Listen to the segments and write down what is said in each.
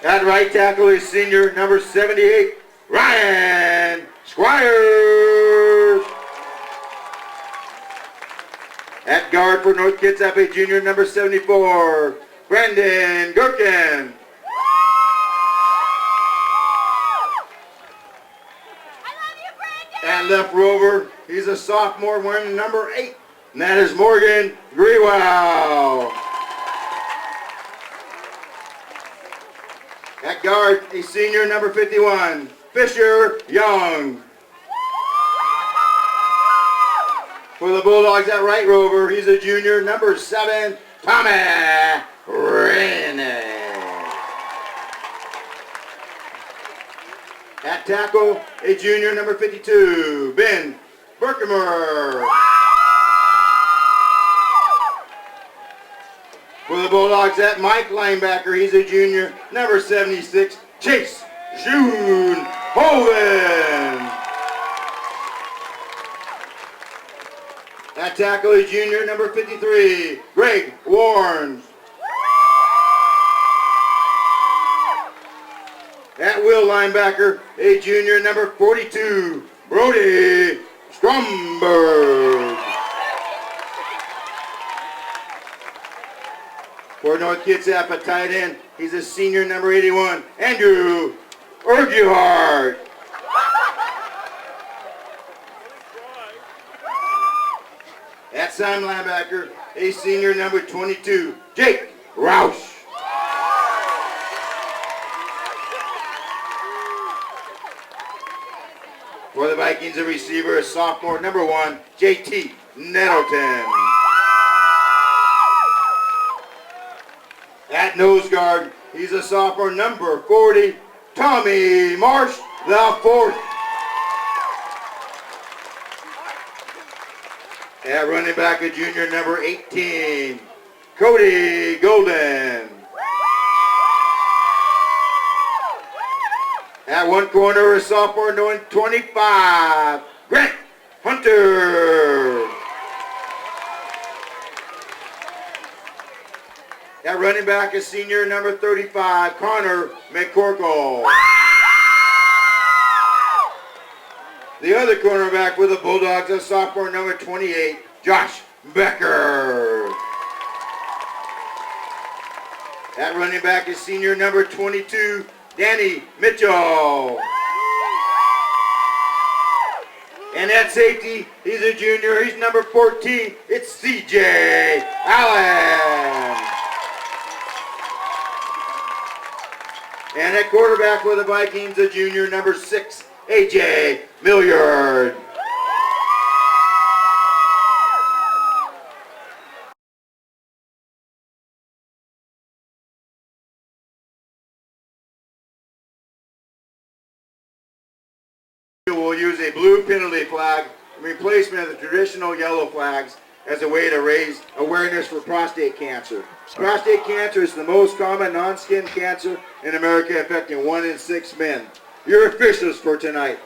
At right tackle is senior number 78, Ryan Squires. At guard for North Kitsap, a junior number 74, Brandon Gherkin. At left rover, he's a sophomore wearing number 8, and that is Morgan Grewell. At guard, a senior number 51, Fisher Young. For the Bulldogs at right rover, he's a junior number 7, Tommy Rennie. At tackle, a junior number 52, Ben Berkemer. For the Bulldogs at Mike linebacker, he's a junior number 76, Chase June Hoven. At tackle, a junior number 53, Greg Warren. At will linebacker, a junior number 42, Brody Stromberg. For North Kitsap at tight end, he's a senior number 81, Andrew Urquhart. At Simon linebacker, a senior number 22, Jake Roush. For the Vikings, a receiver, a sophomore number 1, JT Nettleton. At nose guard, he's a sophomore number 40, Tommy Marsh the fourth. At running back, a junior number 18, Cody Golden. At one corner, a sophomore number 25, Grant Hunter. At running back, a senior number 35, Connor McCorkle. The other cornerback with the Bulldogs, a sophomore number 28, Josh Becker. At running back is senior number 22, Danny Mitchell. And at safety, he's a junior, he's number 14, it's CJ Allen. And at quarterback for the Vikings, a junior number 6, AJ Milliard. We'll use a blue penalty flag in replacement of the traditional yellow flags as a way to raise awareness for prostate cancer. Prostate cancer is the most common non-skin cancer in America, affecting 1 in 6 men. Your officials for tonight: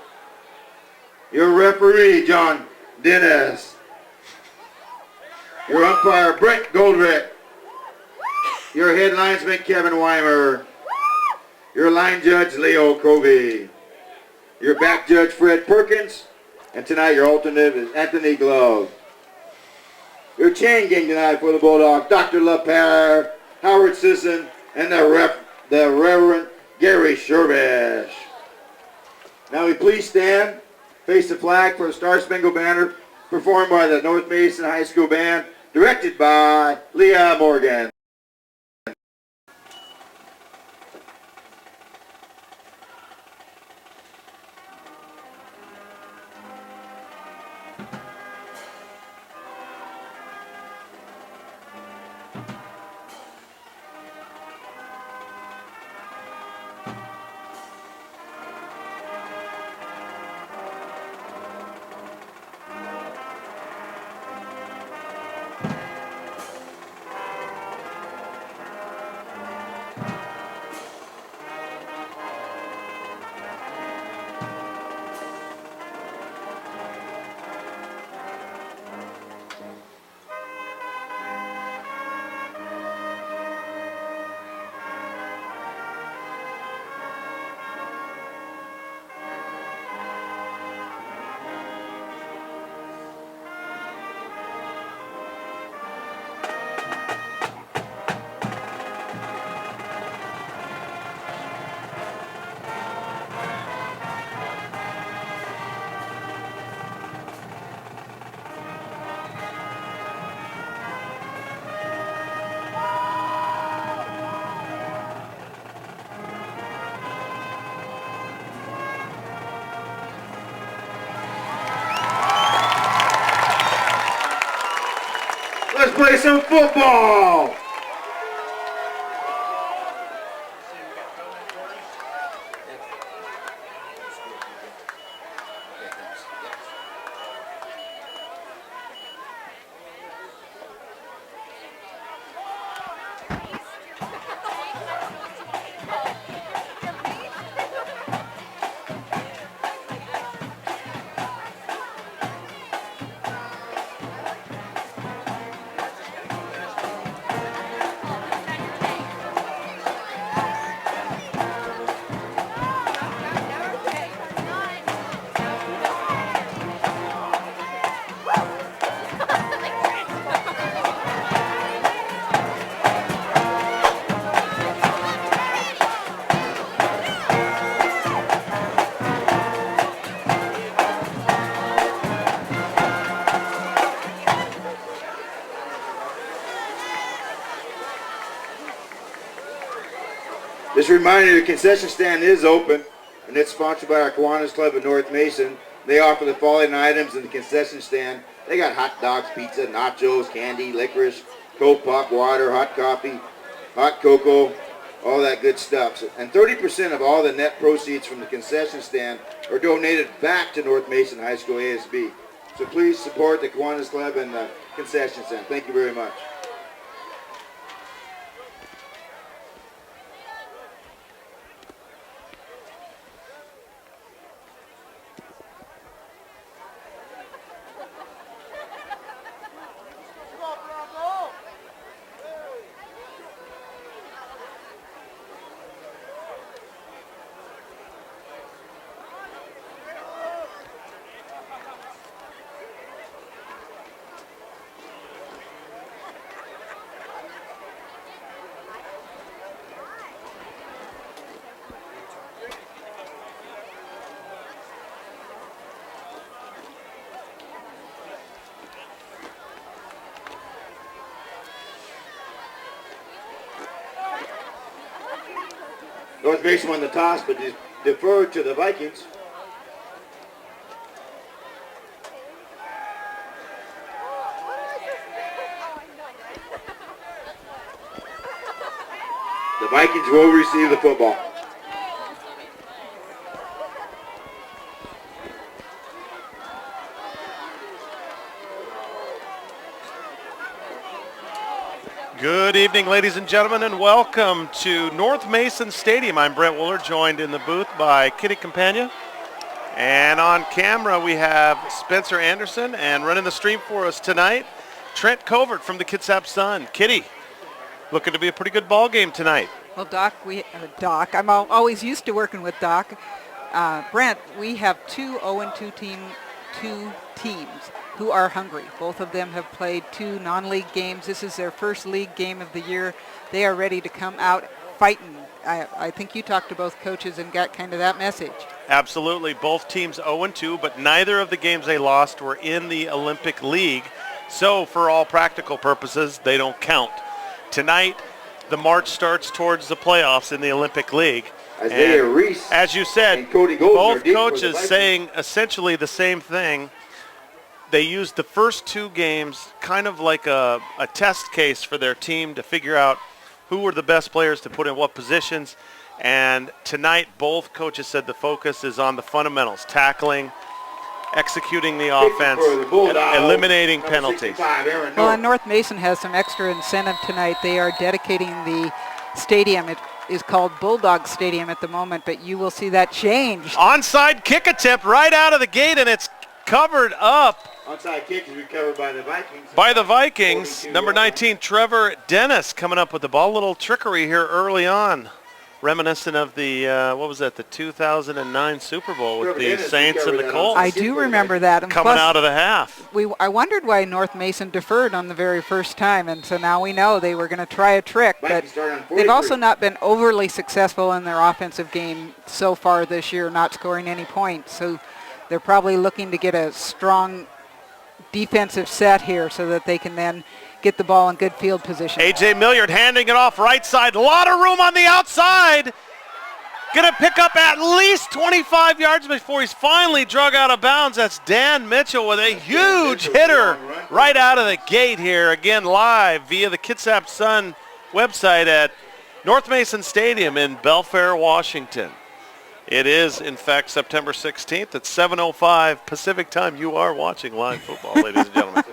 your referee, John Dennis; your umpire, Brent Goldrick; your head linesman, Kevin Weimer; your line judge, Leo Covey; your back judge, Fred Perkins; and tonight your alternate is Anthony Glove. Your chain gang tonight for the Bulldogs, Dr. LaPierre, Howard Sisson, and the Reverend Gary Sherbish. Now we please stand, face the flag for the Star Spangled Banner, performed by the North Mason High School Band, directed by Leah Morgan. Let's play some football. Just a reminder, the concession stand is open, and it's sponsored by our Kiwanis Club in North Mason. They offer the following items in the concession stand. They got hot dogs, pizza, nachos, candy, licorice, Coke, pop, water, hot coffee, hot cocoa, all that good stuff. And 30% of all the net proceeds from the concession stand are donated back to North Mason High School ASB. So please support the Kiwanis Club and the concession stand. Thank you very much. North Mason won the toss, but deferred to the Vikings. The Vikings will receive the football. Good evening, ladies and gentlemen, and welcome to North Mason Stadium. I'm Brent Wooler, joined in the booth by Kitty Campagna. And on camera, we have Spencer Anderson, and running the stream for us tonight, Trent Covert from the Kitsap Sun. Kitty, looking to be a pretty good ball game tonight. Well, Doc, I'm always used to working with Doc. Brent, we have two 0-2 teams who are hungry. Both of them have played two non-league games. This is their first league game of the year. They are ready to come out fighting. I think you talked to both coaches and got kind of that message. Absolutely. Both teams 0-2, but neither of the games they lost were in the Olympic League. So for all practical purposes, they don't count. Tonight, the march starts towards the playoffs in the Olympic League. Isaiah Reese, as you said, both coaches saying essentially the same thing. They used the first two games kind of like a test case for their team to figure out who were the best players to put in what positions. And tonight, both coaches said the focus is on the fundamentals, tackling, executing the offense, eliminating penalties. Well, and North Mason has some extra incentive tonight. They are dedicating the stadium. It is called Bulldog Stadium at the moment, but you will see that change. Onside kick attempt right out of the gate, and it's covered up. Onside kick is recovered by the Vikings. By the Vikings, number 19, Trevor Dennis, coming up with the ball. A little trickery here early on, reminiscent of the, what was that, the 2009 Super Bowl with the Saints and the Colts. I do remember that. And coming out of the half. I wondered why North Mason deferred on the very first time, and so now we know they were going to try a trick. But they've also not been overly successful in their offensive game so far this year, not scoring any points. So they're probably looking to get a strong defensive set here so that they can then get the ball in good field position. A.J. Milliard handing it off right side. A lot of room on the outside. Going to pick up at least 25 yards before he's finally drug out of bounds. That's Dan Mitchell with a huge hitter right out of the gate here. Again, live via the Kitsap Sun website at North Mason Stadium in Belfair, Washington. It is, in fact, September 16th at 7:05 Pacific time. You are watching live football, ladies and gentlemen.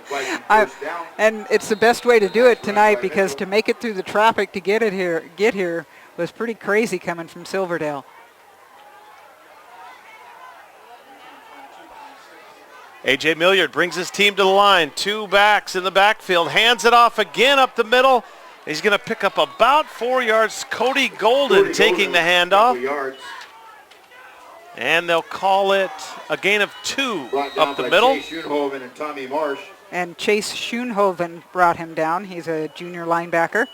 And it's the best way to do it tonight, because to make it through the traffic to get here was pretty crazy coming from Silverdale. A.J. Milliard brings his team to the line. 2 backs in the backfield. Hands it off again up the middle. He's going to pick up about 4 yards. Cody Golden taking the handoff. And they'll call it a gain of 2 up the middle. Chase Schoenhoven and Tommy Marsh. And Chase Schoenhoven brought him down. He's a junior linebacker.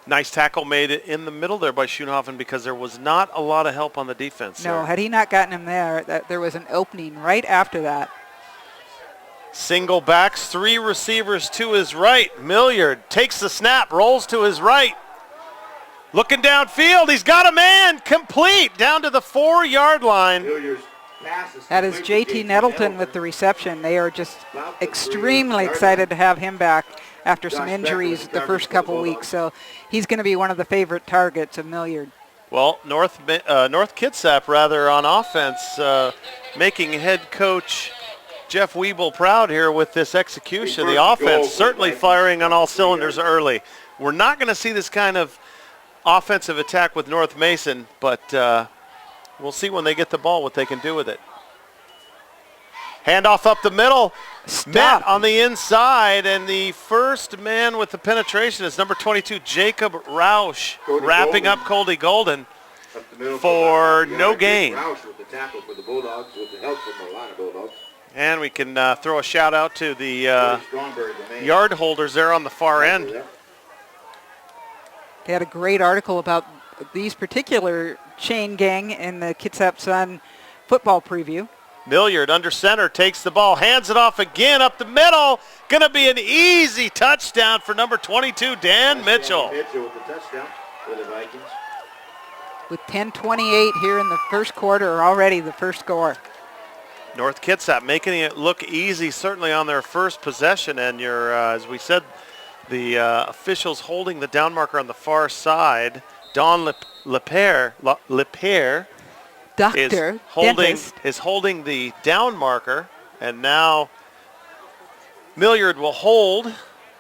Nice tackle made in the middle there by Schoenhoven, because there was not a lot of help on the defense. No, there. had he not gotten him there was an opening right after that. Single backs, 3 receivers to his right. Milliard takes the snap, rolls to his right. Looking downfield, he's got a man, complete, down to the 4-yard line. That is J.T. Nettleton with the reception. They are just extremely excited to have him back after some injuries the first couple weeks. So he's going to be one of the favorite targets of Milliard. Well, North Kitsap, rather, on offense, making head coach Jeff Weeble proud here with this execution. The offense certainly firing on all cylinders early. We're not going to see this kind of offensive attack with North Mason, but we'll see when they get the ball what they can do with it. Handoff up the middle. Met on the inside, and the first man with the penetration is number 22, Jacob Roush, wrapping up Cody Golden for no gain. Roush with the tackle for the Bulldogs with the help from the line of Bulldogs. And we can throw a shout out to the yard holders there on the far end. They had a great article about these particular chain gang in the Kitsap Sun football preview. Milliard under center, takes the ball, hands it off again up the middle. Going to be an easy touchdown for number 22, Dan Mitchell. Mitchell with the touchdown for the Vikings. With 10:28 here in the first quarter, already the first score. North Kitsap making it look easy, certainly on their first possession. And you're, as we said, the officials holding the down marker on the far side. Don Lepere Doctor, is holding the down marker, and now Milliard will hold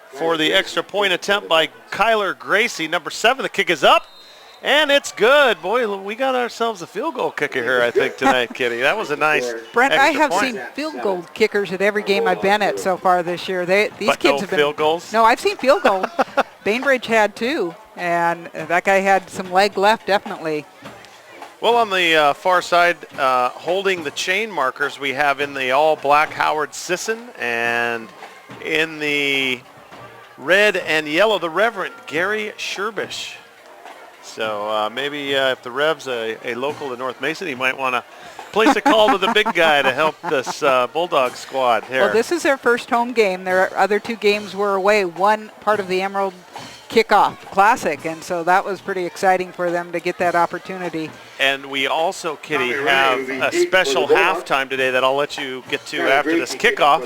for the extra point attempt by Kyler Gracie, number 7. The kick is up, and it's good. Boy, we got ourselves a field goal kicker here, I think, tonight, Kitty. That was a nice Brent, I have point. seen field goal kickers at every game I've been at so far this year. These but kids no have been field goals? No, I've seen field goals. Bainbridge had 2, and that guy had some leg left, definitely. Well, on the far side, holding the chain markers, we have in the all-black Howard Sisson, and in the red and yellow, the Reverend Gary Sherbish. So maybe if the Rev's a local to North Mason, he might want to place a call to the big guy to help this Bulldog squad here. Well, this is their first home game. Their other 2 games were away, one part of the Emerald Kickoff Classic, and so that was pretty exciting for them to get that opportunity. And we also, Kitty, have a special halftime today that I'll let you get to after this kickoff,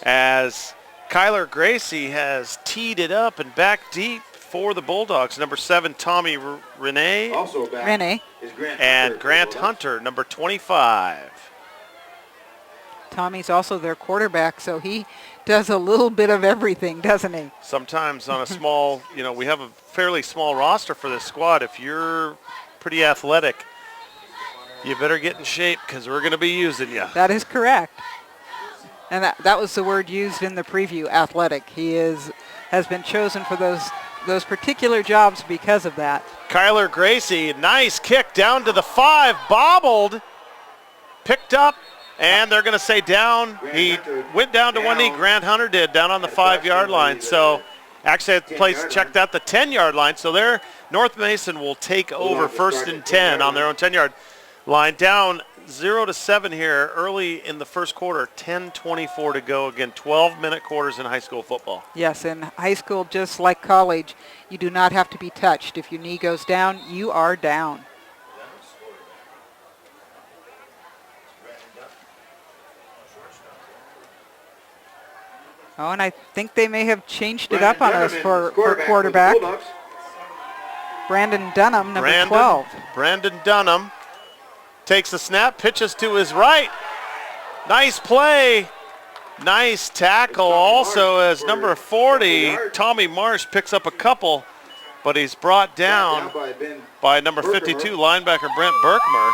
as Kyler Gracie has teed it up and back deep for the Bulldogs. Number 7, Tommy Renee. Also back Renee. is Grant and Hunter, Grant Hunter, number 25. Tommy's also their quarterback, so he does a little bit of everything, doesn't he? Sometimes on a small, we have a fairly small roster for this squad. If you're pretty athletic, you better get in shape, because we're going to be using you. That is correct. And that was the word used in the preview, athletic. He has been chosen for those particular jobs because of that. Kyler Gracie, nice kick down to the 5, bobbled, picked up, and they're going to say down. He went down to one knee. Grant Hunter did, down on the 5-yard line. So actually, the place checked out the 10-yard line. So there, North Mason will take over 1st and 10 on their own 10-yard line. Down 0-7 here early in the first quarter. 10:24 to go. Again, 12-minute quarters in high school football. Yes, in high school, just like college, you do not have to be touched. If your knee goes down, you are down. Oh, and I think they may have changed it up on us for quarterback. Brandon Dunham, number 12. Brandon Dunham takes the snap, pitches to his right. Nice play. Nice tackle also as number 40, Tommy Marsh, picks up a couple, but he's brought down by number 52, linebacker Brent Berkmer.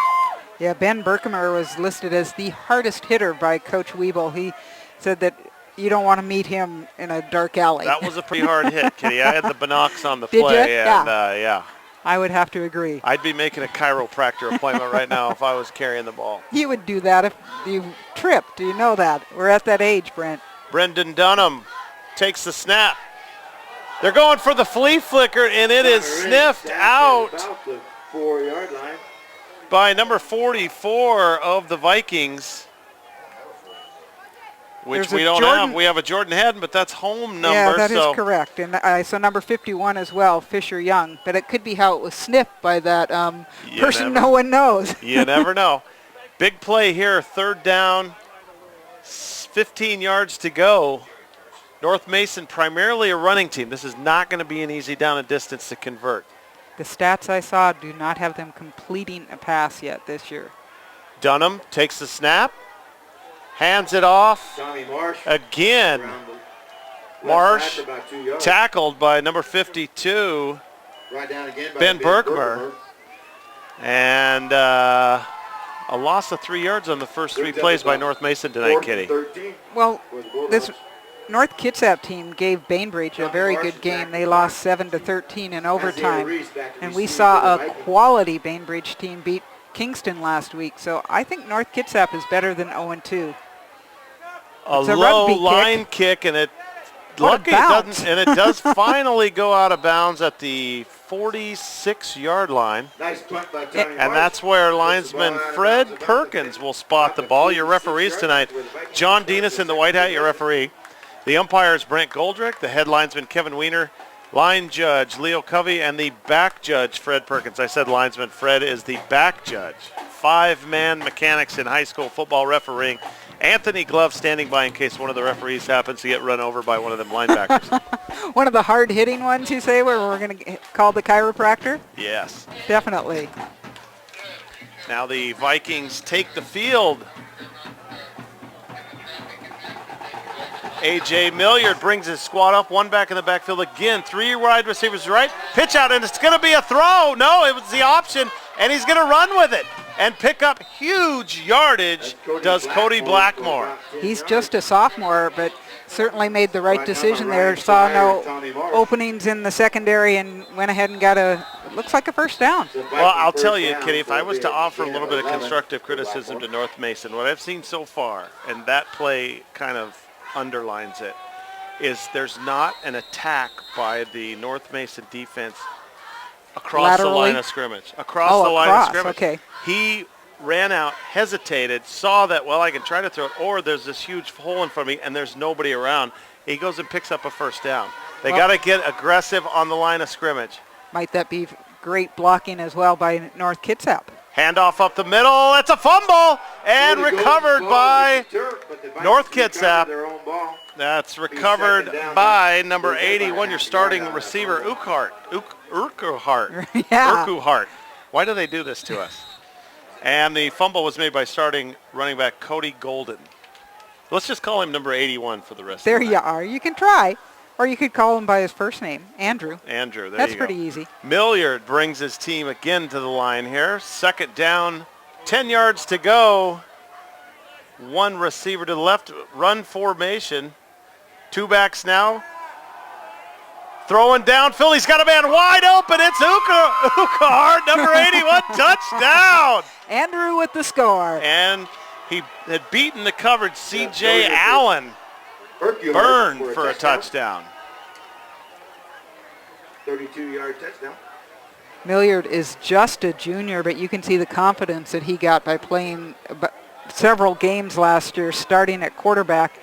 Yeah, Ben Berkmer was listed as the hardest hitter by Coach Weeble. He said that you don't want to meet him in a dark alley. That was a pretty hard hit, Kitty. I had the binocs on the Did play. you? And, yeah. I would have to agree. I'd be making a chiropractor appointment right now if I was carrying the ball. You would do that if you tripped. Do you know that? We're at that age, Brent. Brendan Dunham takes the snap. They're going for the flea flicker, and it is sniffed out The 4-yard line. by number 44 of the Vikings, which There's we a don't Jordan- have. We have a Jordan Hedden, but that's home number. Yeah, that is so correct. And I saw number 51 as well, Fisher Young. But it could be how it was sniffed by that person no one knows. You never know. Big play here, third down, 15 yards to go. North Mason primarily a running team. This is not going to be an easy down and distance to convert. The stats I saw do not have them completing a pass yet this year. Dunham takes the snap, hands it off. Tommy Marsh. Again, around the Marsh left side for about 2 yards. tackled by number 52, Right down again by Ben Berkmer. And a loss of 3 yards on the first three plays by North Mason tonight, Kitty. 13 Well, for the Bulldogs. this North Kitsap team gave Bainbridge a very good game. They lost 7-13 in overtime. And we saw a quality Bainbridge team beat Kingston last week. So I think North Kitsap is better than 0-2. A It's a low rugby line kick, and it What a lucky it bounce. doesn't, and it does finally go out of bounds at the 46-yard line. Nice punt by Tommy Marsh. And that's where linesman Fred Perkins will spot the ball. Your referees tonight, John Denis in the white hat, your referee. The umpires, Brent Goldrick. The head linesman, Kevin Weiner. Line judge, Leo Covey. And the back judge, Fred Perkins. I said linesman. Fred is the back judge. 5-man mechanics in high school football refereeing. Anthony Glove standing by in case one of the referees happens to get run over by one of them linebackers. One of the hard-hitting ones, you say, where we're going to call the chiropractor? Yes. Definitely. Now the Vikings take the field. A.J. Milliard brings his squad up, one back in the backfield again. 3 wide receivers right. Pitch out, and it's going to be a throw. No, it was the option, and he's going to run with it and pick up huge yardage, does Cody Blackmore. He's just a sophomore, but certainly made the right decision there. Saw no openings in the secondary and went ahead and got looks like a first down. Well, I'll tell you, Kitty, if I was to offer a little bit of constructive criticism to North Mason, what I've seen so far, and that play kind of underlines it, is there's not an attack by the North Mason defense across Laterally? the line of scrimmage. Across the line of scrimmage. Okay. He ran out, hesitated, saw that, well, I can try to throw it, or there's this huge hole in front of me and there's nobody around. He goes and picks up a first down. They got to get aggressive on the line of scrimmage. Might that be great blocking as well by North Kitsap? Handoff up the middle. It's a fumble and recovered by North Kitsap. That's recovered by number 81, your starting receiver, Urquhart. Yeah. Urquhart. Why do they do this to us? And the fumble was made by starting running back Cody Golden. Let's just call him number 81 for the rest There of the you are. You can try. Or you could call him by his first name, Andrew. Andrew, there That's you go. pretty easy. Milliard brings his team again to the line here. Second down, 10 yards to go. One receiver to the left, run formation. 2 backs now. Throwing downfield, he's got a man wide open. It's Urquhart, number 81, touchdown. Andrew with the score. And he had beaten the coverage C.J. Allen. Burned for a touchdown. 32-yard touchdown. Milliard is just a junior, but you can see the confidence that he got by playing several games last year, starting at quarterback.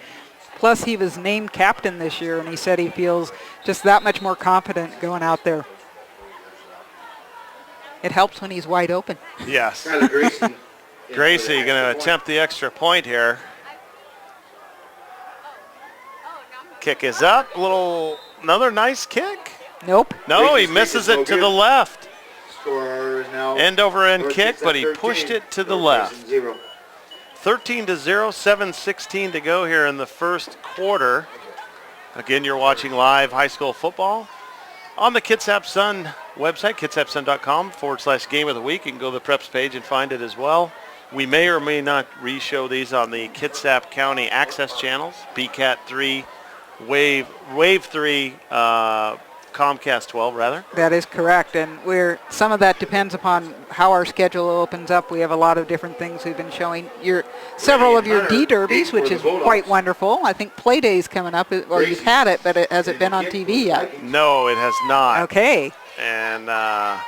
Plus, he was named captain this year, and he said he feels just that much more confident going out there. It helps when he's wide open. Yes. Tyler Gracie. Gracie going to attempt the extra point here. Kick is up. Another nice kick. Nope. No, he misses it to the left. Score is now End over end North kick, Kitsap but he 13, pushed it to the North left. Mason 0. 13-0, 7:16 to go here in the first quarter. Again, you're watching live high school football on the Kitsap Sun website, kitsapsun.com/game of the week. You can go to the Preps page and find it as well. We may or may not re-show these on the Kitsap County access channels, BCAT 3, Wave 3, Comcast 12 rather. That is correct, and some of that depends upon how our schedule opens up. We have a lot of different things we've been showing. Several of your D derbies, which is quite wonderful. I think Play Day's coming up, or you've had it, but has it been on TV yet? No, it has not. Okay. And I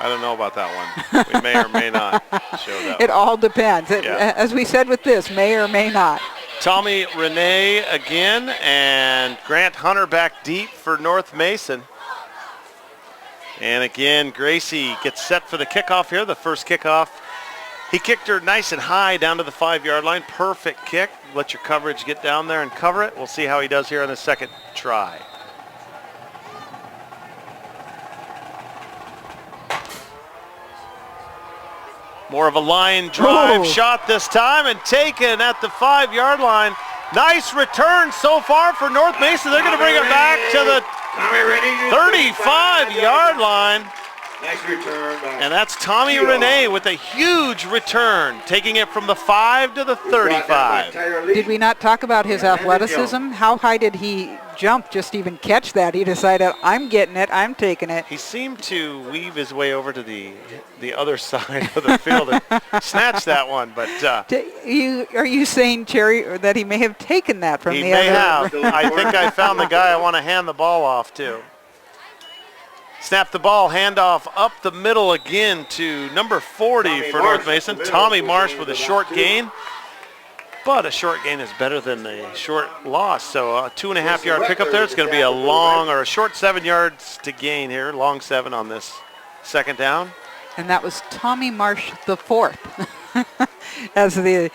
don't know about that one. We may or may not show that. It all depends. As we said with this, may or may not. Tommy Renee again, and Grant Hunter back deep for North Mason. And again, Gracie gets set for the kickoff here, the first kickoff. He kicked her nice and high down to the 5-yard line. Perfect kick. Let your coverage get down there and cover it. We'll see how he does here on the second try. More of a line drive shot this time, and taken at the 5-yard line. Nice return so far for North Mason. They're going to bring it back to the 35-yard line. Nice return. And that's Tommy Renee with a huge return, taking it from the 5 to the 35. Did we not talk about his athleticism? How high did he jump, just even catch that? He decided, I'm getting it, I'm taking it. He seemed to weave his way over to the other side of the field and snatch that one. But are you saying, Cherry, that he may have taken that from the other? He may have. I think I found the guy I want to hand the ball off to. Snap the ball, handoff up the middle again to number 40 for North Mason. Tommy Marsh with a short gain. But a short gain is better than a short loss. So a 2.5-yard pickup there. It's going to be a short 7 yards to gain here. Long 7 on this second down. And that was Tommy Marsh the fourth, as the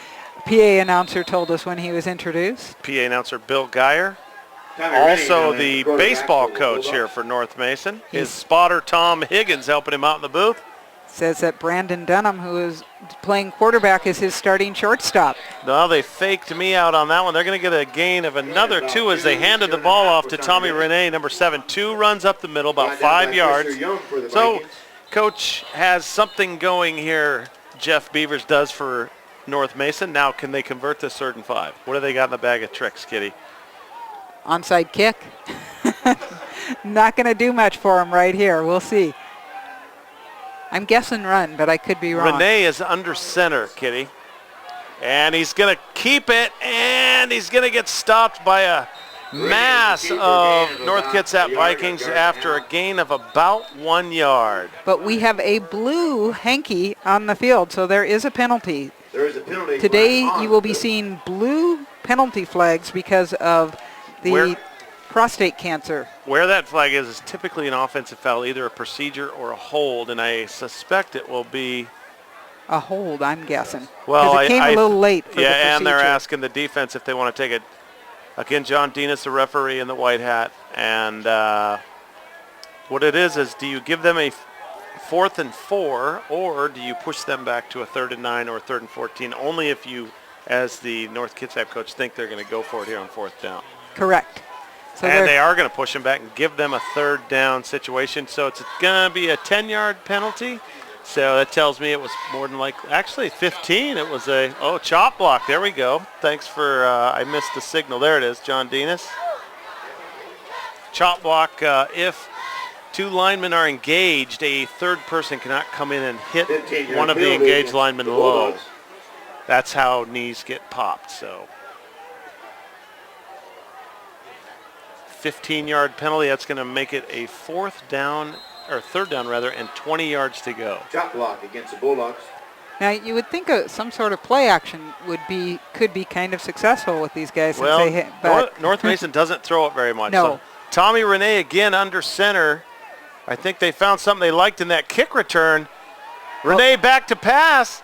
PA announcer told us when he was introduced. PA announcer Bill Geyer. Also the baseball coach here for North Mason. His spotter Tom Higgins helping him out in the booth. Says that Brandon Dunham, who is playing quarterback, is his starting shortstop. No, they faked me out on that one. They're going to get a gain of another 2 as they handed the ball off to Tommy Renee, number 7. 2 runs up the middle, about 5 yards. So coach has something going here, Jeff Beavers does, for North Mason. Now can they convert this 3rd and 5? What do they got in the bag of tricks, Kitty? Onside kick. Not going to do much for him right here. We'll see. I'm guessing run, but I could be wrong. Renee is under center, Kitty. And he's going to keep it, and he's going to get stopped by a mass of North Kitsap Vikings after a gain of about 1 yard. But we have a blue hanky on the field, so there is a penalty. There is a penalty. Today you will be seeing blue penalty flags because of the prostate cancer. Where that flag is typically an offensive foul, either a procedure or a hold, and I suspect it will be a hold, I'm guessing. Well, it came a little late for the procedure. Yeah, and they're asking the defense if they want to take it. Again, John Dinas, the referee in the white hat, and what it is do you give them a 4th and 4, or do you push them back to a 3rd and 9 or a 3rd and 14, only if you, as the North Kitsap coach, think they're going to go for it here on 4th down. Correct. So and they are going to push them back and give them a 3rd down situation. So it's going to be a 10-yard penalty. So that tells me it was more than actually 15. It was chop block. There we go. Thanks for, I missed the signal. There it is, John Dinas. Chop block, if 2 linemen are engaged, a 3rd person cannot come in and hit one of the engaged linemen low. That's how knees get popped, so. 15-yard penalty. That's going to make it a 4th down or third down rather, and 20 yards to go. Chop block against the Bulldogs. Now you would think some sort of play action could be kind of successful with these guys. Well, since they hit, but North Mason doesn't throw it very much. No. So Tommy Renee again under center. I think they found something they liked in that kick return. Renee back to pass.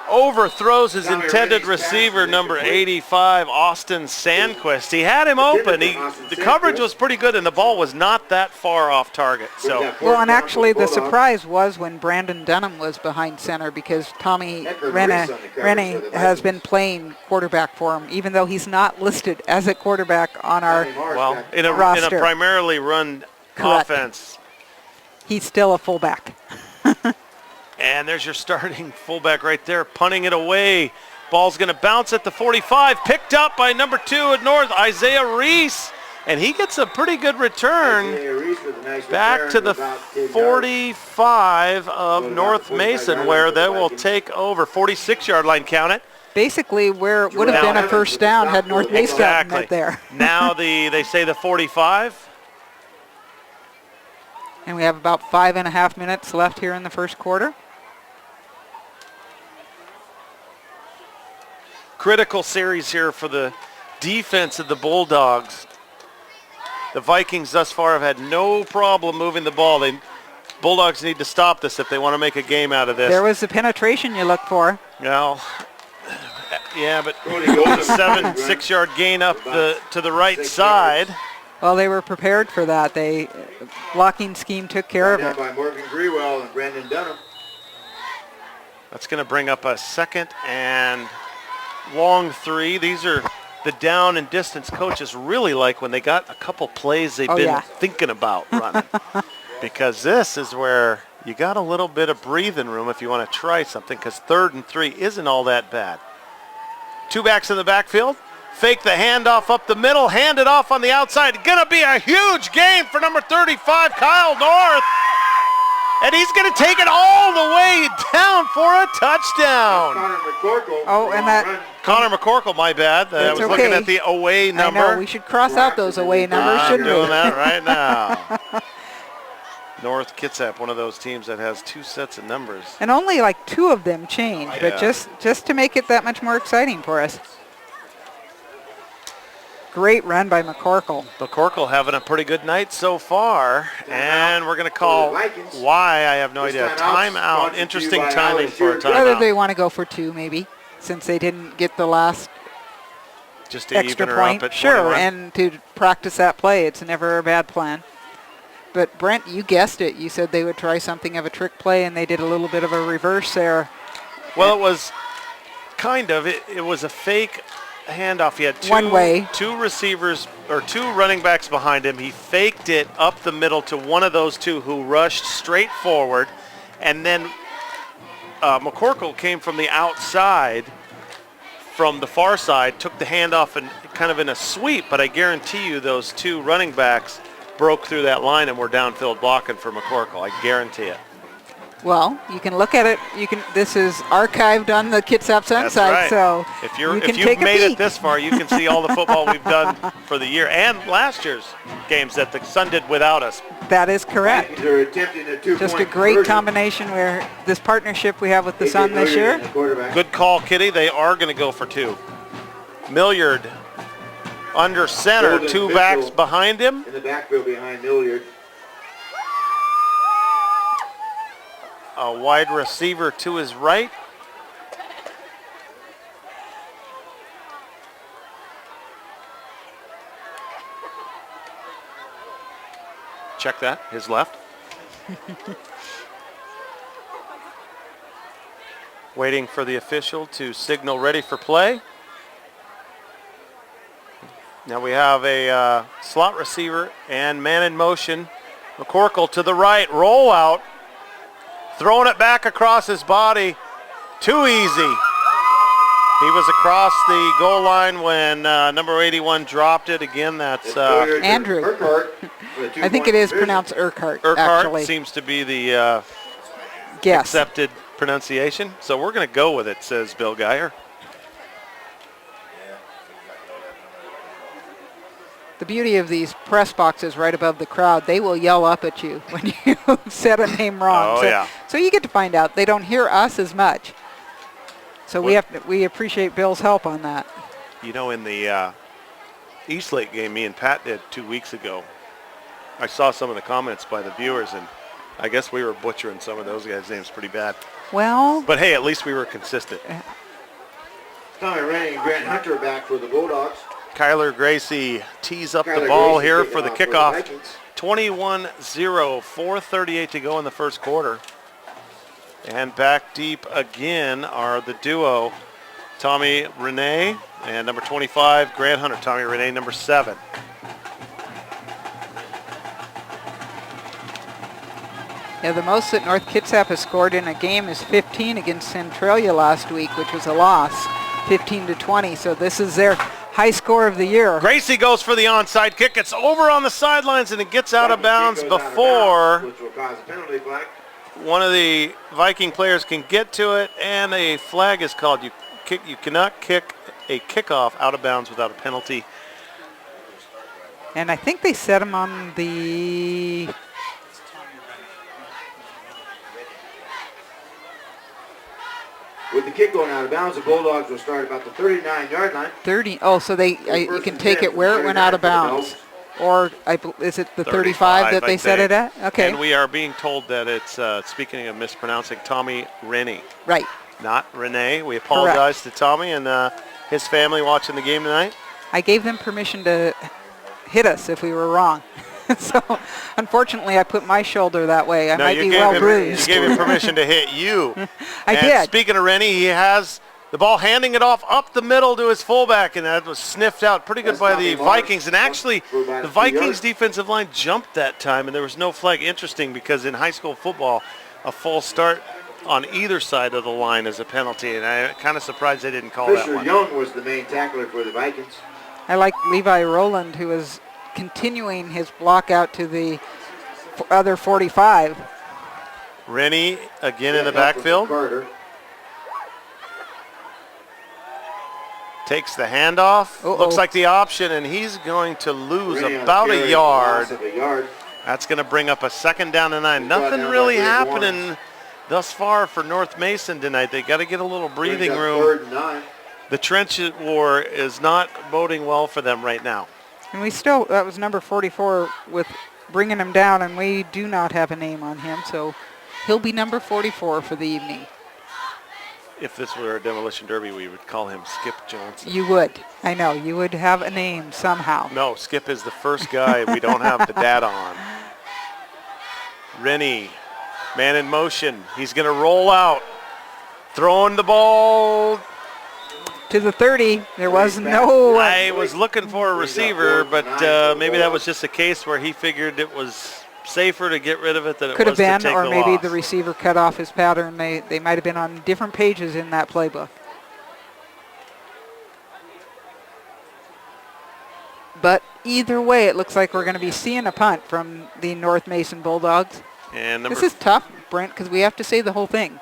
Overthrows his Tommy intended Renee's receiver, pass is number incomplete. 85, Austin Sandquist. He had him open. The coverage was pretty good, and the ball was not that far off target. So, well, and actually the surprise was when Brandon Dunham was behind center because Tommy Rennie has been playing quarterback for him, even though he's not listed as a quarterback on our well, in a roster. primarily run Correct. offense. He's still a fullback. And there's your starting fullback right there, punting it away. Ball's going to bounce at the 45, picked up by number 2 at North, Isaiah Reese. And he gets a pretty good return back to the 45 of North Mason, where they will take over. 46-yard line, count it. Basically, where it would have been a first down had North Mason gotten it there. Now they say the 45. And we have about 5.5 minutes left here in the first quarter. Critical series here for the defense of the Bulldogs. The Vikings thus far have had no problem moving the ball. Bulldogs need to stop this if they want to make a game out of this. There was the penetration you looked for. Well, yeah, but 6-yard gain up to the right side. Well, they were prepared for that. Blocking scheme took care of it. By Morgan Grewell and Brandon Dunham. That's going to bring up a second and long 3. These are the down and distance coaches really like when they got a couple plays they've been thinking about running. Because this is where you got a little bit of breathing room if you want to try something, because 3rd and 3 isn't all that bad. 2 backs in the backfield. Fake the handoff up the middle, hand it off on the outside. Gonna be a huge gain for number 35, Kyle North. And he's gonna take it all the way down for a touchdown. Connor McCorkle, my bad. I was looking at the away number. I know, we should cross out those away numbers, shouldn't we? I'm doing that right now. North Kitsap, one of those teams that has 2 sets of numbers. And only like 2 of them change, but just to make it that much more exciting for us. Great run by McCorkle. McCorkle having a pretty good night so far. And we're going to call why, I have no idea. Timeout. Interesting timing for a timeout. Whether they want to go for 2 maybe, since they didn't get the last just to extra even her point. Up at Sure, 21. and to practice that play. It's never a bad plan. But Brent, you guessed it. You said they would try something of a trick play, and they did a little bit of a reverse there. Well, it was kind of. It was a fake handoff. He had two receivers or 2 running backs behind him. He faked it up the middle to one of those 2 who rushed straight forward, and then McCorkle came from the outside, from the far side, took the handoff and kind of in a sweep. But I guarantee you, those 2 running backs broke through that line and were downfield blocking for McCorkle. I guarantee it. Well, you can look at it. This is archived on the Kitsap Sun site, right. so if you've made it this far, you can see all the football we've done for the year and last year's games that the Sun did without us. That is correct. Just a great combination where this partnership we have with the Sun this year. Good call, Kitty. They are going to go for 2. Milliard under center, 2 backs behind him. In the backfield behind Milliard. A wide receiver to his right. Check that, his left. Waiting for the official to signal ready for play. Now we have a slot receiver and man in motion. McCorkle to the right, roll out. Throwing it back across his body. Too easy. He was across the goal line when number 81 dropped it. Again, that's Andrew. I think it is pronounced Urquhart. Urquhart seems to be the accepted pronunciation. So we're going to go with it, says Bill Geyer. The beauty of these press boxes right above the crowd, they will yell up at you when you said a name wrong. Oh, yeah. So you get to find out. They don't hear us as much. So we appreciate Bill's help on that. You know, in the Eastlake game me and Pat did 2 weeks ago, I saw some of the comments by the viewers, and I guess we were butchering some of those guys' names pretty bad. Well. But, hey, at least we were consistent. Tommy Rennie and Grant Hunter back for the Bulldogs. Kyler Gracie tees up the ball here for the kickoff. 21-0, 4:38 to go in the first quarter. And back deep again are the duo, Tommy Renee and number 25, Grant Hunter. Tommy Renee, number 7. Yeah, the most that North Kitsap has scored in a game is 15 against Centralia last week, which was a loss, 15-20. So this is their high score of the year. Gracie goes for the onside kick. It's over on the sidelines, and it gets out of bounds before which will cause a penalty flag. one of the Viking players can get to it, and a flag is called. You cannot kick a kickoff out of bounds without a penalty. And I think they set him on the... With the kick going out of bounds, the Bulldogs will start about the 39-yard line. 30. Oh, so you can take it where it went out of bounds. Or is it the 35 that they set it at? Okay. And we are being told that it's, speaking of mispronouncing, Tommy Rennie. Right. Not Renee. We apologize to Tommy and his family watching the game tonight. I gave them permission to hit us if we were wrong. So, unfortunately, I put my shoulder that way. I might be well bruised. You gave him permission to hit you. I did. Speaking of Rennie, he has the ball handing it off up the middle to his fullback, and that was sniffed out pretty good by the Vikings. And actually, the Vikings defensive line jumped that time, and there was no flag. Interesting, because in high school football, a false start on either side of the line is a penalty, and I'm kind of surprised they didn't call that one. Fisher Young was the main tackler for the Vikings. I like Levi Rowland, who is continuing his block out to the other 45. Rennie again in the backfield. Carter. Takes the handoff. Looks like the option, and he's going to lose about a yard. That's going to bring up a 2nd down and 9. Nothing really happening thus far for North Mason tonight. They got to get a little breathing room. 3rd and 9. The trench war is not boding well for them right now. And that was number 44 with bringing him down, and we do not have a name on him, so he'll be number 44 for the evening. If this were a demolition derby, we would call him Skip Johnson. You would. I know. You would have a name somehow. No, Skip is the first guy we don't have the data on. Rennie, man in motion. He's going to roll out. Throwing the ball to the 30. There was no... I was looking for a receiver, but maybe that was just a case where he figured it was safer to get rid of it than it was to take the loss. Could have been, or maybe the receiver cut off his pattern. They might have been on different pages in that playbook. But either way, it looks like we're going to be seeing a punt from the North Mason Bulldogs. And this is tough, Brent, because we have to say the whole thing.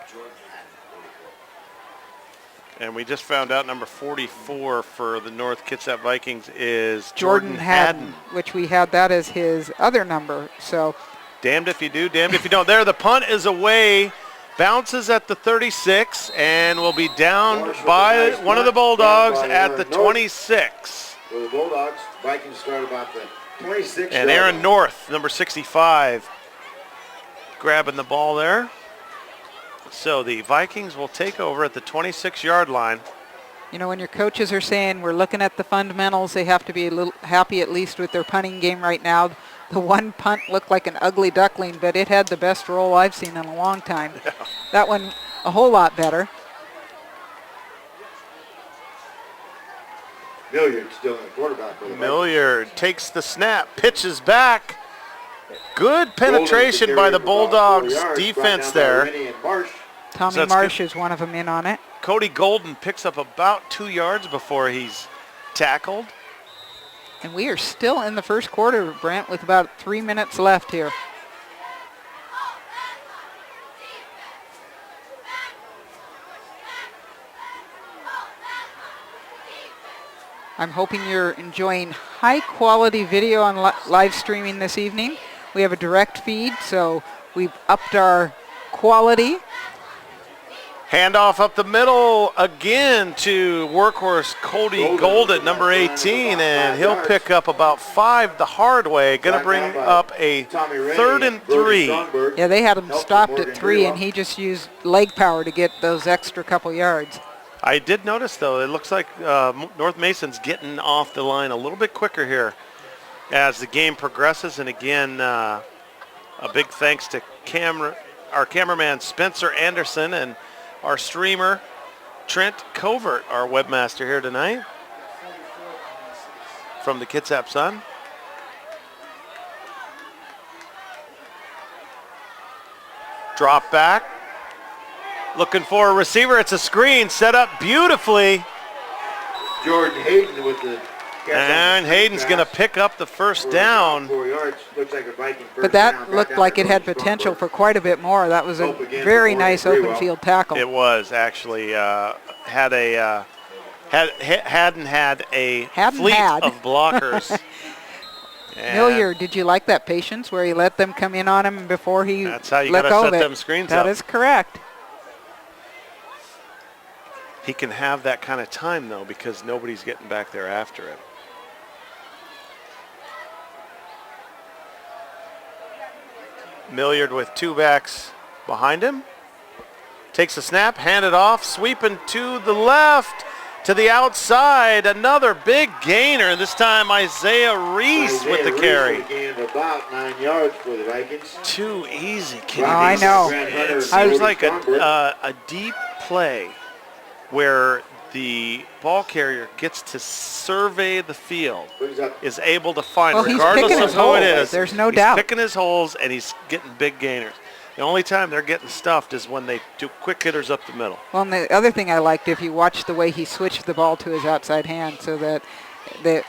And we just found out number 44 for the North Kitsap Vikings is Jordan Haddon, which we had that as his other number. So, damned if you do, damned if you don't. There, the punt is away, bounces at the 36, and will be down by one of the Bulldogs at the 26. For the Bulldogs, Vikings start about the 26. And Aaron North, number 65, grabbing the ball there. So the Vikings will take over at the 26-yard line. You know, when your coaches are saying we're looking at the fundamentals, they have to be a little happy at least with their punting game right now. The one punt looked like an ugly duckling, but it had the best roll I've seen in a long time. Yeah. That one a whole lot better. Milliard still in the quarterback. Milliard takes the snap, pitches back. Good penetration by the Bulldogs defense there. Tommy Marsh is one of them in on it. Cody Golden picks up about 2 yards before he's tackled. And we are still in the first quarter, Brent, with about 3 minutes left here. I'm hoping you're enjoying high-quality video on live streaming this evening. We have a direct feed, so we've upped our quality. Handoff up the middle again to workhorse Cody Golden, number 18, and he'll pick up about 5 the hard way. Going to bring up a 3rd and 3. Yeah, they had him stopped at 3, and he just used leg power to get those extra couple yards. I did notice, though, it looks like North Mason's getting off the line a little bit quicker here as the game progresses. And again, a big thanks to our cameraman Spencer Anderson and our streamer, Trent Covert, our webmaster here tonight from the Kitsap Sun. Drop back. Looking for a receiver. It's a screen set up beautifully. Jordan Hayden with the... And Hayden's going to pick up the first down. 4 yards. Looks like a Viking first But that down. looked like it had potential for quite a bit more. That was a very nice open field tackle. It was actually hadn't had a fleet of blockers. Milliard, did you like that patience where he let them come in on him before he let go of it? That's how you got to set them screens up. That is correct. He can have that kind of time, though, because nobody's getting back there after him. Milliard with 2 backs behind him. Takes a snap, hand it off, sweeping to the left, to the outside. Another big gainer, this time Isaiah Reese with the carry. Gained about 9 yards for the Vikings. Too easy, kid. Oh, I know. It seems like a deep play where the ball carrier gets to survey the field, is able to find, well, regardless of who it is. There's no doubt. He's picking his holes, and he's getting big gainers. The only time they're getting stuffed is when they do quick hitters up the middle. Well, and the other thing I liked, if you watched the way he switched the ball to his outside hand so that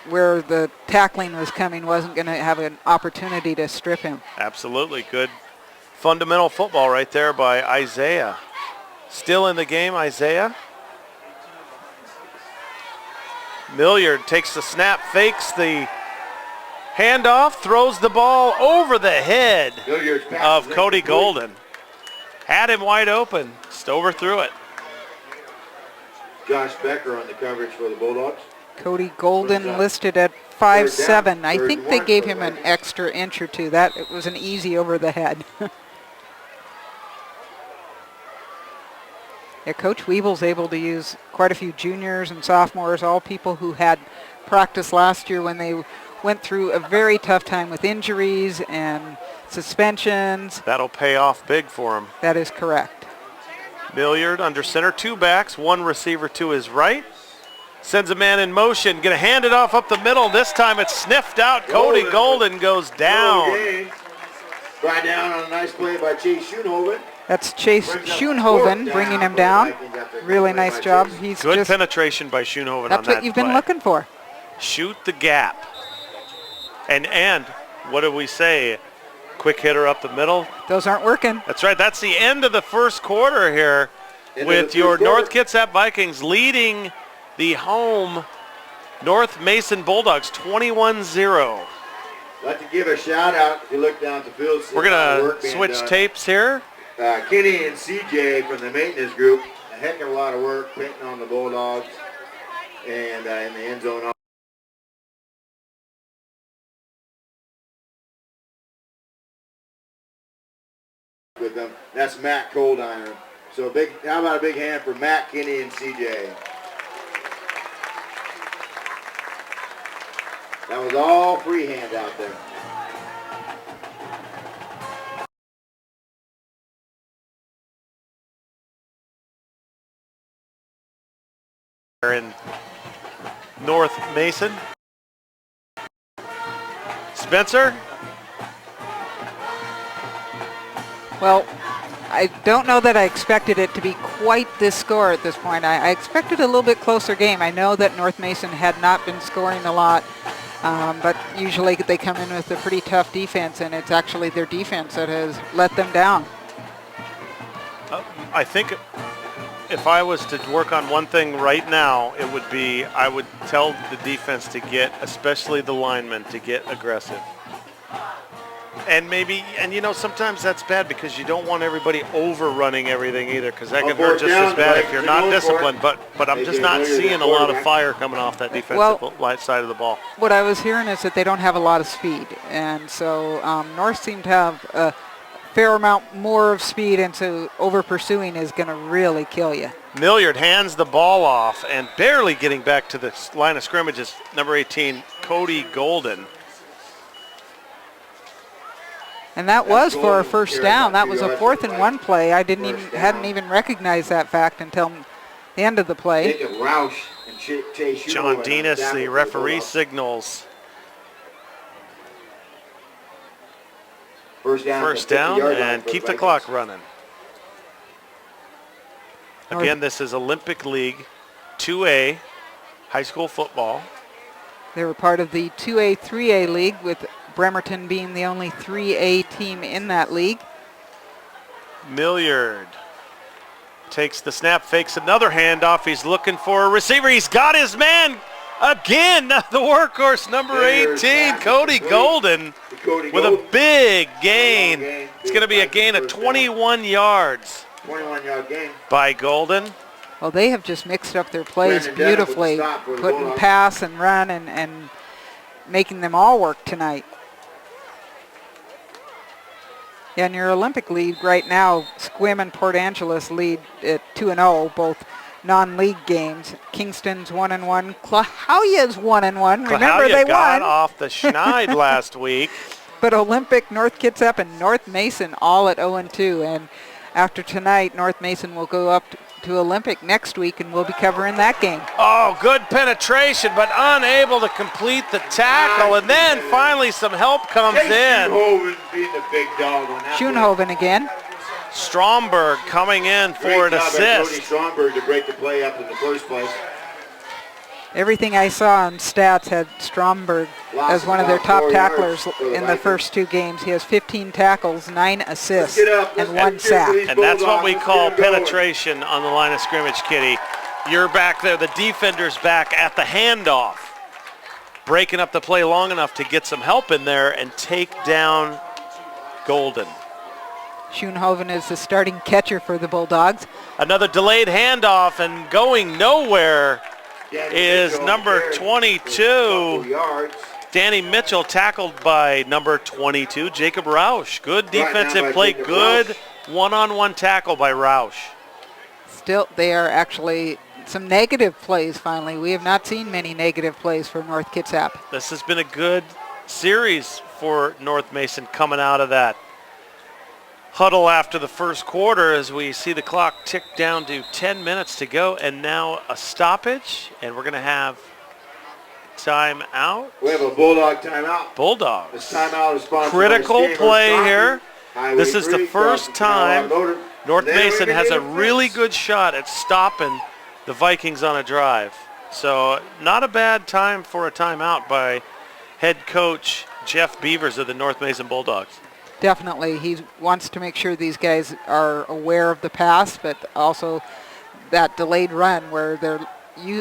where the tackling was coming wasn't going to have an opportunity to strip him. Absolutely. Good fundamental football right there by Isaiah. Still in the game, Isaiah. Milliard takes the snap, fakes the handoff, throws the ball over the head of Cody Golden. Had him wide open, just overthrew it. Josh Becker on the coverage for the Bulldogs. Cody Golden listed at 5'7". I think they gave him an extra inch or two. That it was an easy over the head. Yeah, Coach Weeble's able to use quite a few juniors and sophomores, all people who had practice last year when they went through a very tough time with injuries and suspensions. That'll pay off big for him. That is correct. Milliard under center, 2 backs, 1 receiver to his right. Sends a man in motion, going to hand it off up the middle. This time it's sniffed out. Cody Golden goes down. Right down on a nice play by Chase Schoonhoven. That's Chase Schoonhoven bringing him down. Really nice job. He's good just penetration by Schoonhoven on that That's what you've been play. looking for. Shoot the gap. And what do we say? Quick hitter up the middle. Those aren't working. That's right. That's the end of the first quarter here with your North Kitsap Vikings leading the home North Mason Bulldogs 21-0. I'd like to give a shout out if you look down at the field. We're going to switch tapes here. Kenny and CJ from the maintenance group, a heck of a lot of work painting on the Bulldogs and in the end zone. With them. That's Matt Coldiner. So how about a big hand for Matt, Kenny, and CJ? That was all freehand out there. In North Mason. Spencer? Well, I don't know that I expected it to be quite this score at this point. I expected a little bit closer game. I know that North Mason had not been scoring a lot, but usually they come in with a pretty tough defense, and it's actually their defense that has let them down. I think if I was to work on one thing right now, it would be I would tell the defense to get, especially the linemen, to get aggressive. And maybe, and you know, sometimes that's bad because you don't want everybody overrunning everything either, because that can hurt just as bad if you're not disciplined. But I'm just not seeing a lot of fire coming off that defensive side of the ball. What I was hearing is that they don't have a lot of speed, and so North seemed to have a fair amount more of speed, and so over pursuing is going to really kill you. Milliard hands the ball off, and barely getting back to the line of scrimmage is number 18, Cody Golden. And that was for a first down. That was a 4th and 1 play. I hadn't even recognized that fact until the end of the play. John Denis, the referee, signals first down and keep the clock running. Again, this is Olympic League 2A high school football. They were part of the 2A, 3A league, with Bremerton being the only 3A team in that league. Milliard takes the snap, fakes another handoff. He's looking for a receiver. He's got his man again. The workhorse, number 18, Cody Golden, with a big gain. It's going to be a gain of 21 yards. 21-yard gain by Golden. Well, they have just mixed up their plays beautifully, putting pass and run and making them all work tonight. Yeah, in your Olympic League right now, Squim and Port Angeles lead at 2-0, both non-league games. Kingston's 1-1. Clahowya's 1-1. Remember, they got won off the schneid last week. But Olympic, North Kitsap, and North Mason all at 0-2. And after tonight, North Mason will go up to Olympic next week, and we'll be covering that game. Oh, good penetration, but unable to complete the tackle. And then finally some help comes in. Schoenhoven being the big dog on that Schoenhoven again. Stromberg coming in for an assist. Cody Stromberg to break the play up in the first place. Everything I saw on stats had Stromberg as one of their top tacklers in the first 2 games. He has 15 tackles, 9 assists, and 1 sack. And that's what we call penetration on the line of scrimmage, Kitty. You're back there, the defender's back at the handoff, breaking up the play long enough to get some help in there and take down Golden. Schoenhoven is the starting catcher for the Bulldogs. Another delayed handoff, and going nowhere is number 22, Danny Mitchell, tackled by number 22, Jacob Roush. Good defensive play, good one-on-one tackle by Roush. Still, they are actually some negative plays finally. We have not seen many negative plays for North Kitsap. This has been a good series for North Mason coming out of that huddle after the first quarter, as we see the clock tick down to 10 minutes to go, and now a stoppage, and we're going to have time out. We have a Bulldog timeout. Bulldogs. This timeout is sponsored critical by play Stamos here. Highway This is the 3, first time North Mason has a really good good shot at stopping the Vikings on a drive. So not a bad time for a timeout by head coach Jeff Beavers of the North Mason Bulldogs. Definitely. He wants to make sure these guys are aware of the pass, but also that delayed run where they're,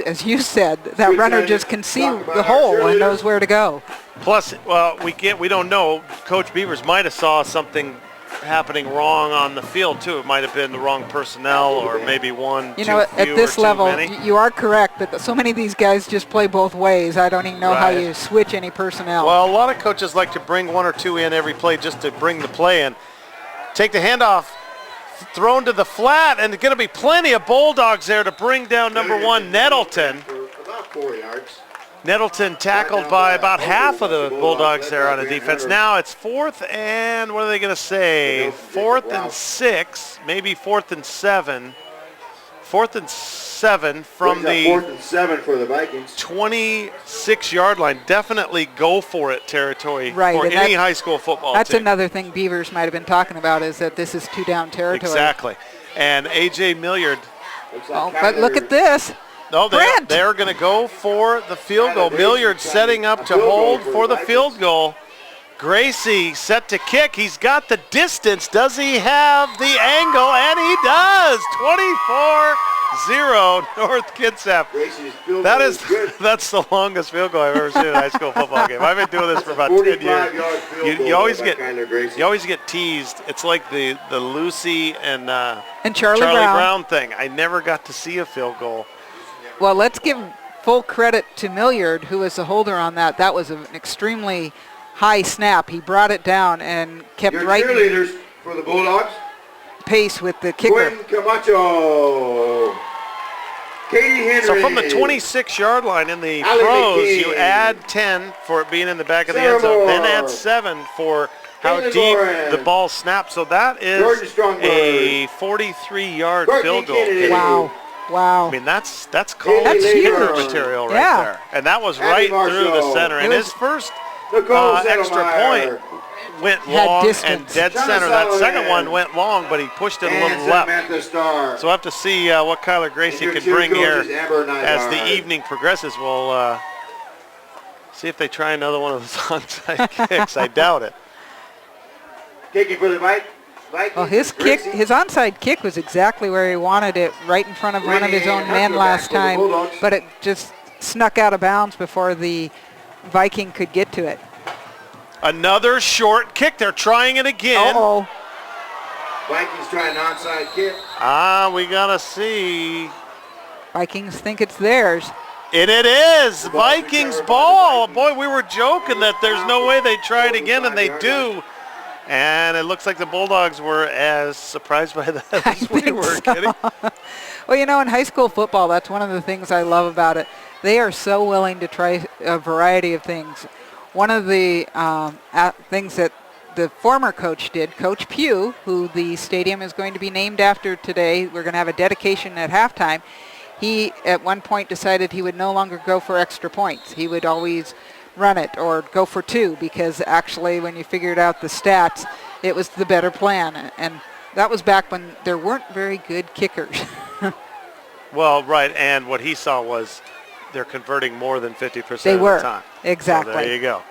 as you said, that runner just can see the hole and knows where to go. Plus, well, we don't know. Coach Beavers might have saw something happening wrong on the field too. It might have been the wrong personnel, or maybe one. You know, at this level, you are correct, but so many of these guys just play both ways. I don't even know how you switch any personnel. Well, a lot of coaches like to bring 1 or 2 in every play just to bring the play in. Take the handoff, thrown to the flat, and there's going to be plenty of Bulldogs there to bring down number 1, Nettleton. About 4 yards. Nettleton tackled by about half of the Bulldogs there on the defense. Now it's 4th and, what are they going to say? 4th and 6, maybe 4th and 7. 4th and 7 from the 4th and 7 for the Vikings. 26-yard line. Definitely go for it territory for any high school football That's team. another thing Beavers might have been talking about, is that this is 2-down territory. Exactly. And A.J. Milliard. But look at this. No, they're going to go for the field goal. Milliard setting up to hold for the field goal. Gracie set to kick. He's got the distance. Does he have the angle? And he does. 0, North Kitsap. Gracie's field goal is good. That's the longest field goal I've ever seen in a high school football game. I've been doing this for about 10 years. 45-yard field goal You always by get Kyler Gracie. you always get teased. It's like the Lucy and Charlie Brown thing. I never got to see a field goal. Well, let's give full credit to Milliard, who was the holder on that. That was an extremely high snap. He brought it down and kept Your right cheerleaders for the Bulldogs. pace with the kicker. Quinn Camacho. Katie Henry. So from the 26-yard line in the Allie pros, McKee. you add 10 for it being in the back of the Sarah end zone, then Moore. add 7 for how Caitlin deep Lauren. the ball snapped. So that Jordan is Strongberg. a 43-yard Courtney field goal. Kennedy. Wow. Wow. I mean, that's college That's kicker huge. material right Yeah. there. And that was Abby right Marshall. through the center. It And was- his first Nicole extra Zettelmeyer. point went Had long distance. and dead Shauna center. That Sullivan. second one went long, but he pushed it a And little left. Samantha Starr. So we'll have to see what Kyler Gracie And your can bring cheer here coach is Amber as the Nygaard. evening progresses. We'll see if they try another one of those onside kicks. I doubt it. Kicking for the Vikings. Well, his onside kick was exactly where he wanted it, right in front of one of his own men last time, but it just snuck out of bounds before the Viking could get to it. Another short kick. They're trying it again. Uh-oh. Vikings trying an onside kick. We got to see. Vikings think it's theirs. And it is. The ball Vikings recovered by the ball. Vikings. Boy, we were joking that there's no way they'd try it again, and they 45-yard do. And it looks like the Bulldogs were as surprised by that I as we think were. so. Kidding? Well, you know, in high school football, that's one of the things I love about it. They are so willing to try a variety of things. One of the things that the former coach did, Coach Pugh, who the stadium is going to be named after today, we're going to have a dedication at halftime. He, at one point, decided he would no longer go for extra points. He would always run it or go for 2, because actually when you figured out the stats, it was the better plan. And that was back when there weren't very good kickers. Well, right, and what he saw was they're converting more than 50% They of were, the time. exactly. So there you go.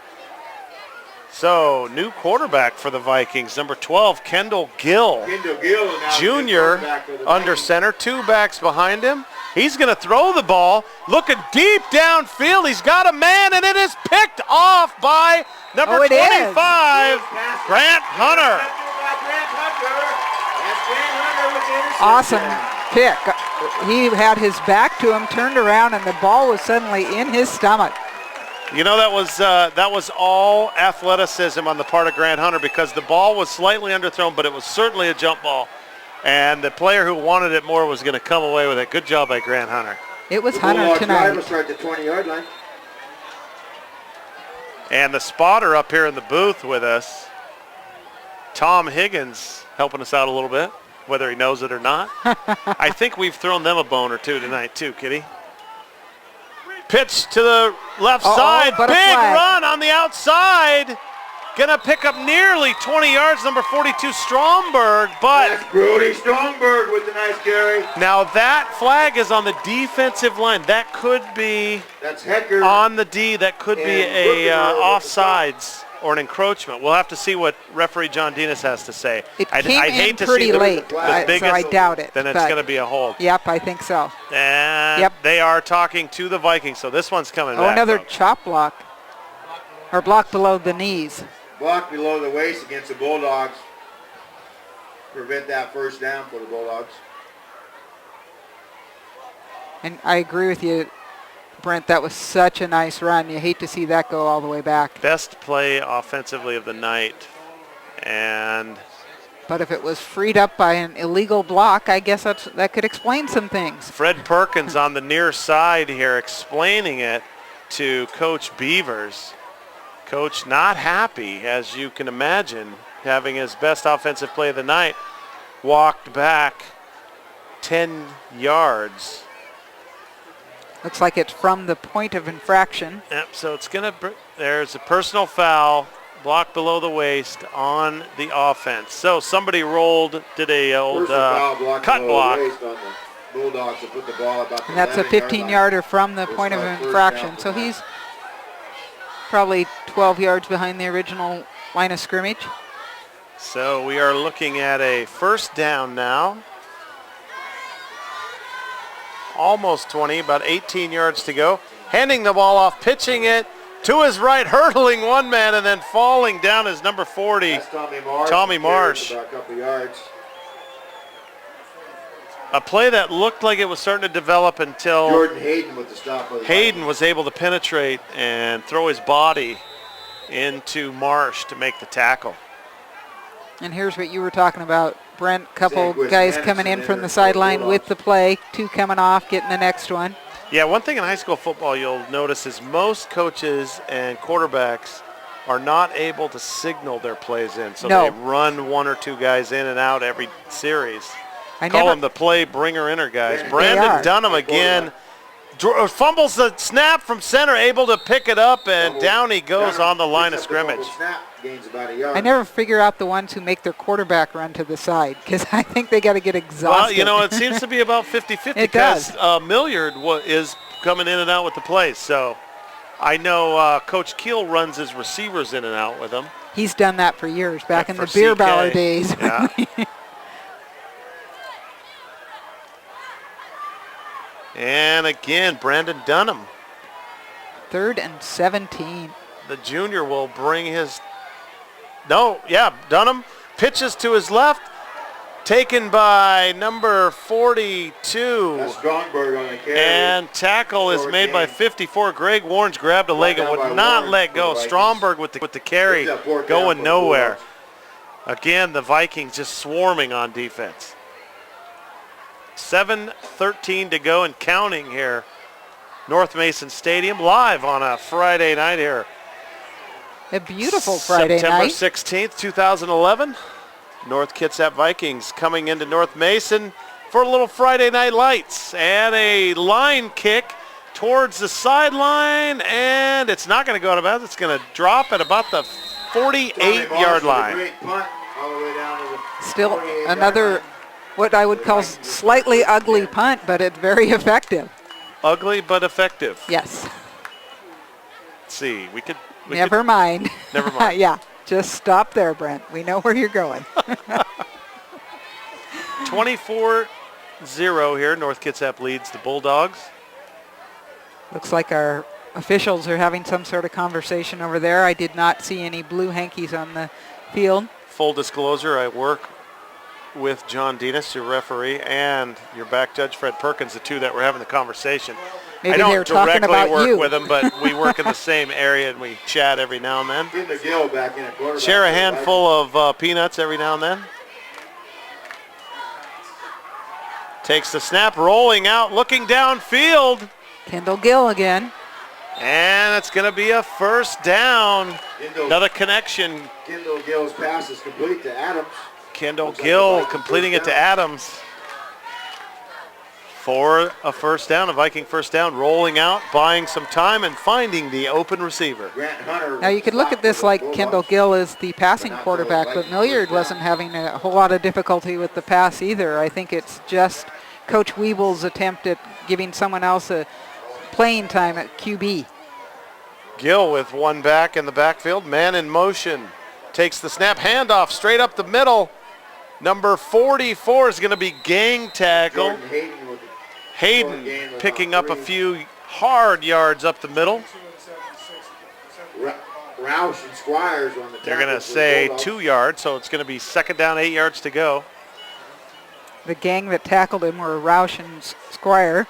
So, new quarterback for the Vikings, number 12, Kendall Gill. Kendall Gill is now the Junior quarterback for the under Vikings. center, 2 backs behind him. He's going to throw the ball, looking deep downfield. He's got a man, and it is picked off by number Oh, it is. 25, Grant Hunter. Awesome pick. He had his back to him, turned around, and the ball was suddenly in his stomach. You know, that was all athleticism on the part of Grant Hunter, because the ball was slightly underthrown, but it was certainly a jump ball. And the player who wanted it more was going to come away with it. Good job by Grant Hunter. It was The Hunter Bulldogs drive tonight. will start at the 20-yard line. And the spotter up here in the booth with us, Tom Higgins, helping us out a little bit, whether he knows it or not. I think we've thrown them a bone or two tonight too, Kitty. Pitch to the left side. but a Big flag. run on the outside. Gonna pick up nearly 20 yards, number 42, Stromberg. But That's Brody Stromberg with the nice carry. now that flag is on the defensive line. That could be That's Hecker. on the D. That could be And a Rookenauer with the offsides or an encroachment. We'll have to see what referee John Dinas has to say. It I'd came in hate to pretty see the, late, the so I biggest, doubt it, then it's but- going to be a hold. Yep, I think so. And Yep. they are talking to the Vikings, so this one's coming Oh, back. another folks. chop block. Or block below the knees. Block below the waist against the Bulldogs. Prevent that first down for the Bulldogs. And I agree with you, Brent. That was such a nice run. You hate to see that go all the way back. Best play offensively of the night. And But if it was freed up by an illegal block, I guess that could explain some things. Fred Perkins on the near side here explaining it to Coach Beavers. Coach not happy, as you can imagine, having his best offensive play of the night. Walked back 10 yards. Looks like it's from the point of infraction. Yep, so it's going to, there's a personal foul, block below the waist on the offense. So somebody did a old Personal foul block cut below block. the waist on the Bulldogs to put the ball about the And that's a 11-yard line. 15-yarder from the First point of down, first infraction. down So for he's probably 12 yards behind the original line of scrimmage. So we are looking at a first down now. almost 20, about 18 yards to go. Handing the ball off, pitching it to his right, hurdling one man, and then falling down is number 40, That's Tommy Marsh. Tommy Marsh. About a couple yards. A play that looked like it was starting to develop until Jordan Hayden with the stop. Of the Hayden was able to penetrate and throw his body into Marsh to make the tackle. And here's what you were talking about, Brent. Couple Sandquist, guys Madison, coming in and from the their sideline Bulldogs. with the play. 2 coming off, getting the next one. Yeah, one thing in high school football you'll notice is most coaches and quarterbacks are not able to signal their plays in. So No. they run 1 or 2 guys in and out every series. I Call never- them the play bringer-inner guys. They Brandon are. Dunham again fumbles the snap from center, able to pick it up, and down he goes on the line of scrimmage. Snap, gains about a yard. I never figure out the ones who make their quarterback run to the side because I think they got to get exhausted. Well, you know, it seems to be about 50-50 It because does. Milliard is coming in and out with the plays. So I know Coach Keel runs his receivers in and out with him. He's done that for years, back in For the beer CK. Bauer days. Yeah. And again, Brandon Dunham, 3rd and 17. the junior, will bring his... Dunham pitches to his left, taken by number 42. That's Strongberg on the carry. And tackle is Short made by gain. 54. Greg Warnes grabbed a leg and down by would not Warnes let for go. the Vikings. Stromberg with the carry, It's a fourth down for going the nowhere. Bulldogs. Again, the Vikings just swarming on defense. 7:13 to go and counting here. North Mason Stadium live on a Friday night here. A beautiful Friday September night. 16th, 2011. North Kitsap Vikings coming into North Mason for a little Friday night lights. And a line kick towards the sideline. And it's not going to go out of bounds. It's going to drop at about the Tommy 48-yard Marsh with a line. Great punt all the way down to the Still 48-yard another, line. what I would call slightly ugly punt, but it's very effective. Ugly but effective. Yes. Let's see. We could Never mind. Never mind. Yeah, just stop there, Brent. We know where you're going. 24-0 here. North Kitsap leads the Bulldogs. Looks like our officials are having some sort of conversation over there. I did not see any blue hankies on the field. Full disclosure, I work with John Dinas, your referee, and your back judge, Fred Perkins, the two that were having the conversation. Maybe I they don't were talking directly about work you. with them, but we work in the same area and we chat every now and then. Tim McGill back in at quarterback. Share a handful of peanuts every now and then. Takes the snap, rolling out, looking downfield. Kendall Gill again. And it's going to be a first down. Kendall- Another connection. Kendall Gill's pass is complete to Adams. Kendall Looks like Gill the Vikings completing first it to down. Adams for a first down, a Viking first down, rolling out, buying some time, and finding the open receiver. Grant Hunter. Now you could look at this like Kendall Gill is the passing But not quarterback, those but Vikings Milliard first down. wasn't having a whole lot of difficulty with the pass either. I think it's just Coach Weeble's attempt at giving someone else a playing time at QB. Gill with one back in the backfield, man in motion. Takes the snap, handoff straight up the middle. Number 44 is going to be gang tackled. Jordan Hayden with Hayden gain was picking on up a 3. few hard yards up the middle. Roush and Squires on the They're going to tackle for the say Bulldogs. 2 yards, so it's going to be second down, 8 yards to go. The gang that tackled him were Roush and Squire.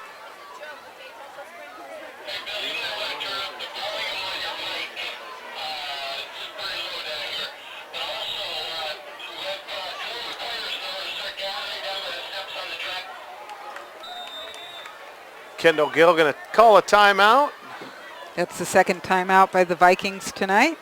Kendall Gill going to call a timeout. That's the second timeout by the Vikings tonight.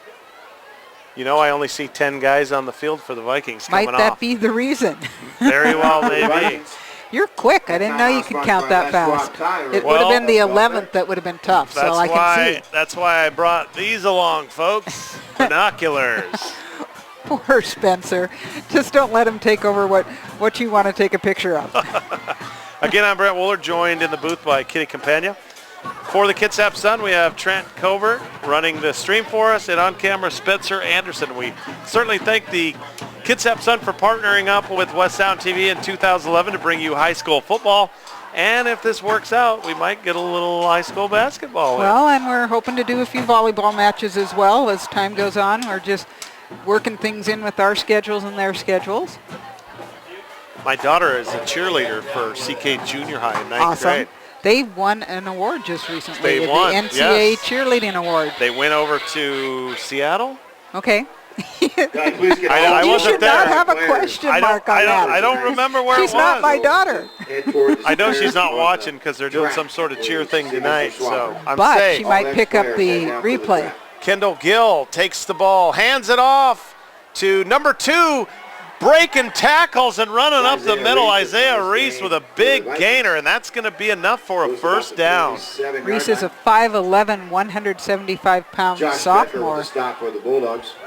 You know, I only see 10 guys on the field for the Vikings coming Might that off. be the reason? Very well, The maybe. Vikings. You're quick. I didn't know you could count that fast. It would have been the 11th that would have been tough, so I can see. That's why I brought these along, folks. Binoculars. Poor Spencer. Just don't let him take over what you want to take a picture of. Again, I'm Brent Wooler, joined in the booth by Kitty Campagna. For the Kitsap Sun, we have Trent Covert running the stream for us, and on camera, Spencer Anderson. We certainly thank the Kitsap Sun for partnering up with West Sound TV in 2011 to bring you high school football. And if this works out, we might get a little high school basketball. Well, and we're hoping to do a few volleyball matches as well as time goes on. We're just working things in with our schedules and their schedules. My daughter is a cheerleader for CK Junior High in 9th grade. They won an award just recently. They won, the NCAA yes. Cheerleading Award. They went over to Seattle. Okay. I you wasn't should there. not have a question mark on that. I don't remember where She's it was. not my daughter. I know she's not watching because they're doing some sort of cheer thing tonight, so I'm but safe. she might pick up the replay. Kendall Gill takes the ball, hands it off to number 2, breaking tackles and running up the middle. Isaiah Reese with a big gainer, and that's going to be enough for a first down. Reese is a 5'11", 175-pound sophomore.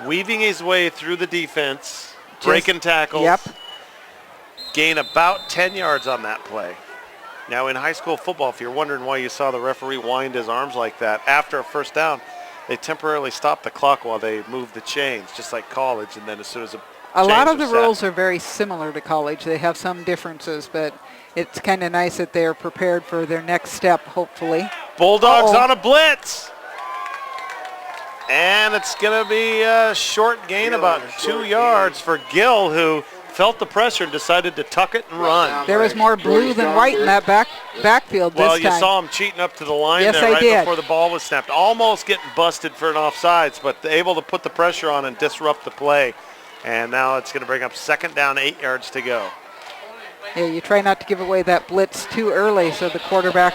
Weaving his way through the defense, breaking tackles. Yep. Gain about 10 yards on that play. Now in high school football, if you're wondering why you saw the referee wind his arms like that, after a first down, they temporarily stop the clock while they move the chains, just like college, and then as soon as a lot of the rules are very similar to college. They have some differences, but it's kind of nice that they're prepared for their next step, hopefully. Bulldogs on a blitz. And it's going to be a short gain, about 2 yards for Gill, who felt the pressure and decided to tuck it and run. There was more blue than white in that backfield this time. Well, you saw him cheating up to the line yes, there I did. Before the ball was snapped. Almost getting busted for an offsides, but able to put the pressure on and disrupt the play. And now it's going to bring up second down, 8 yards to go. Yeah, you try not to give away that blitz too early so the quarterback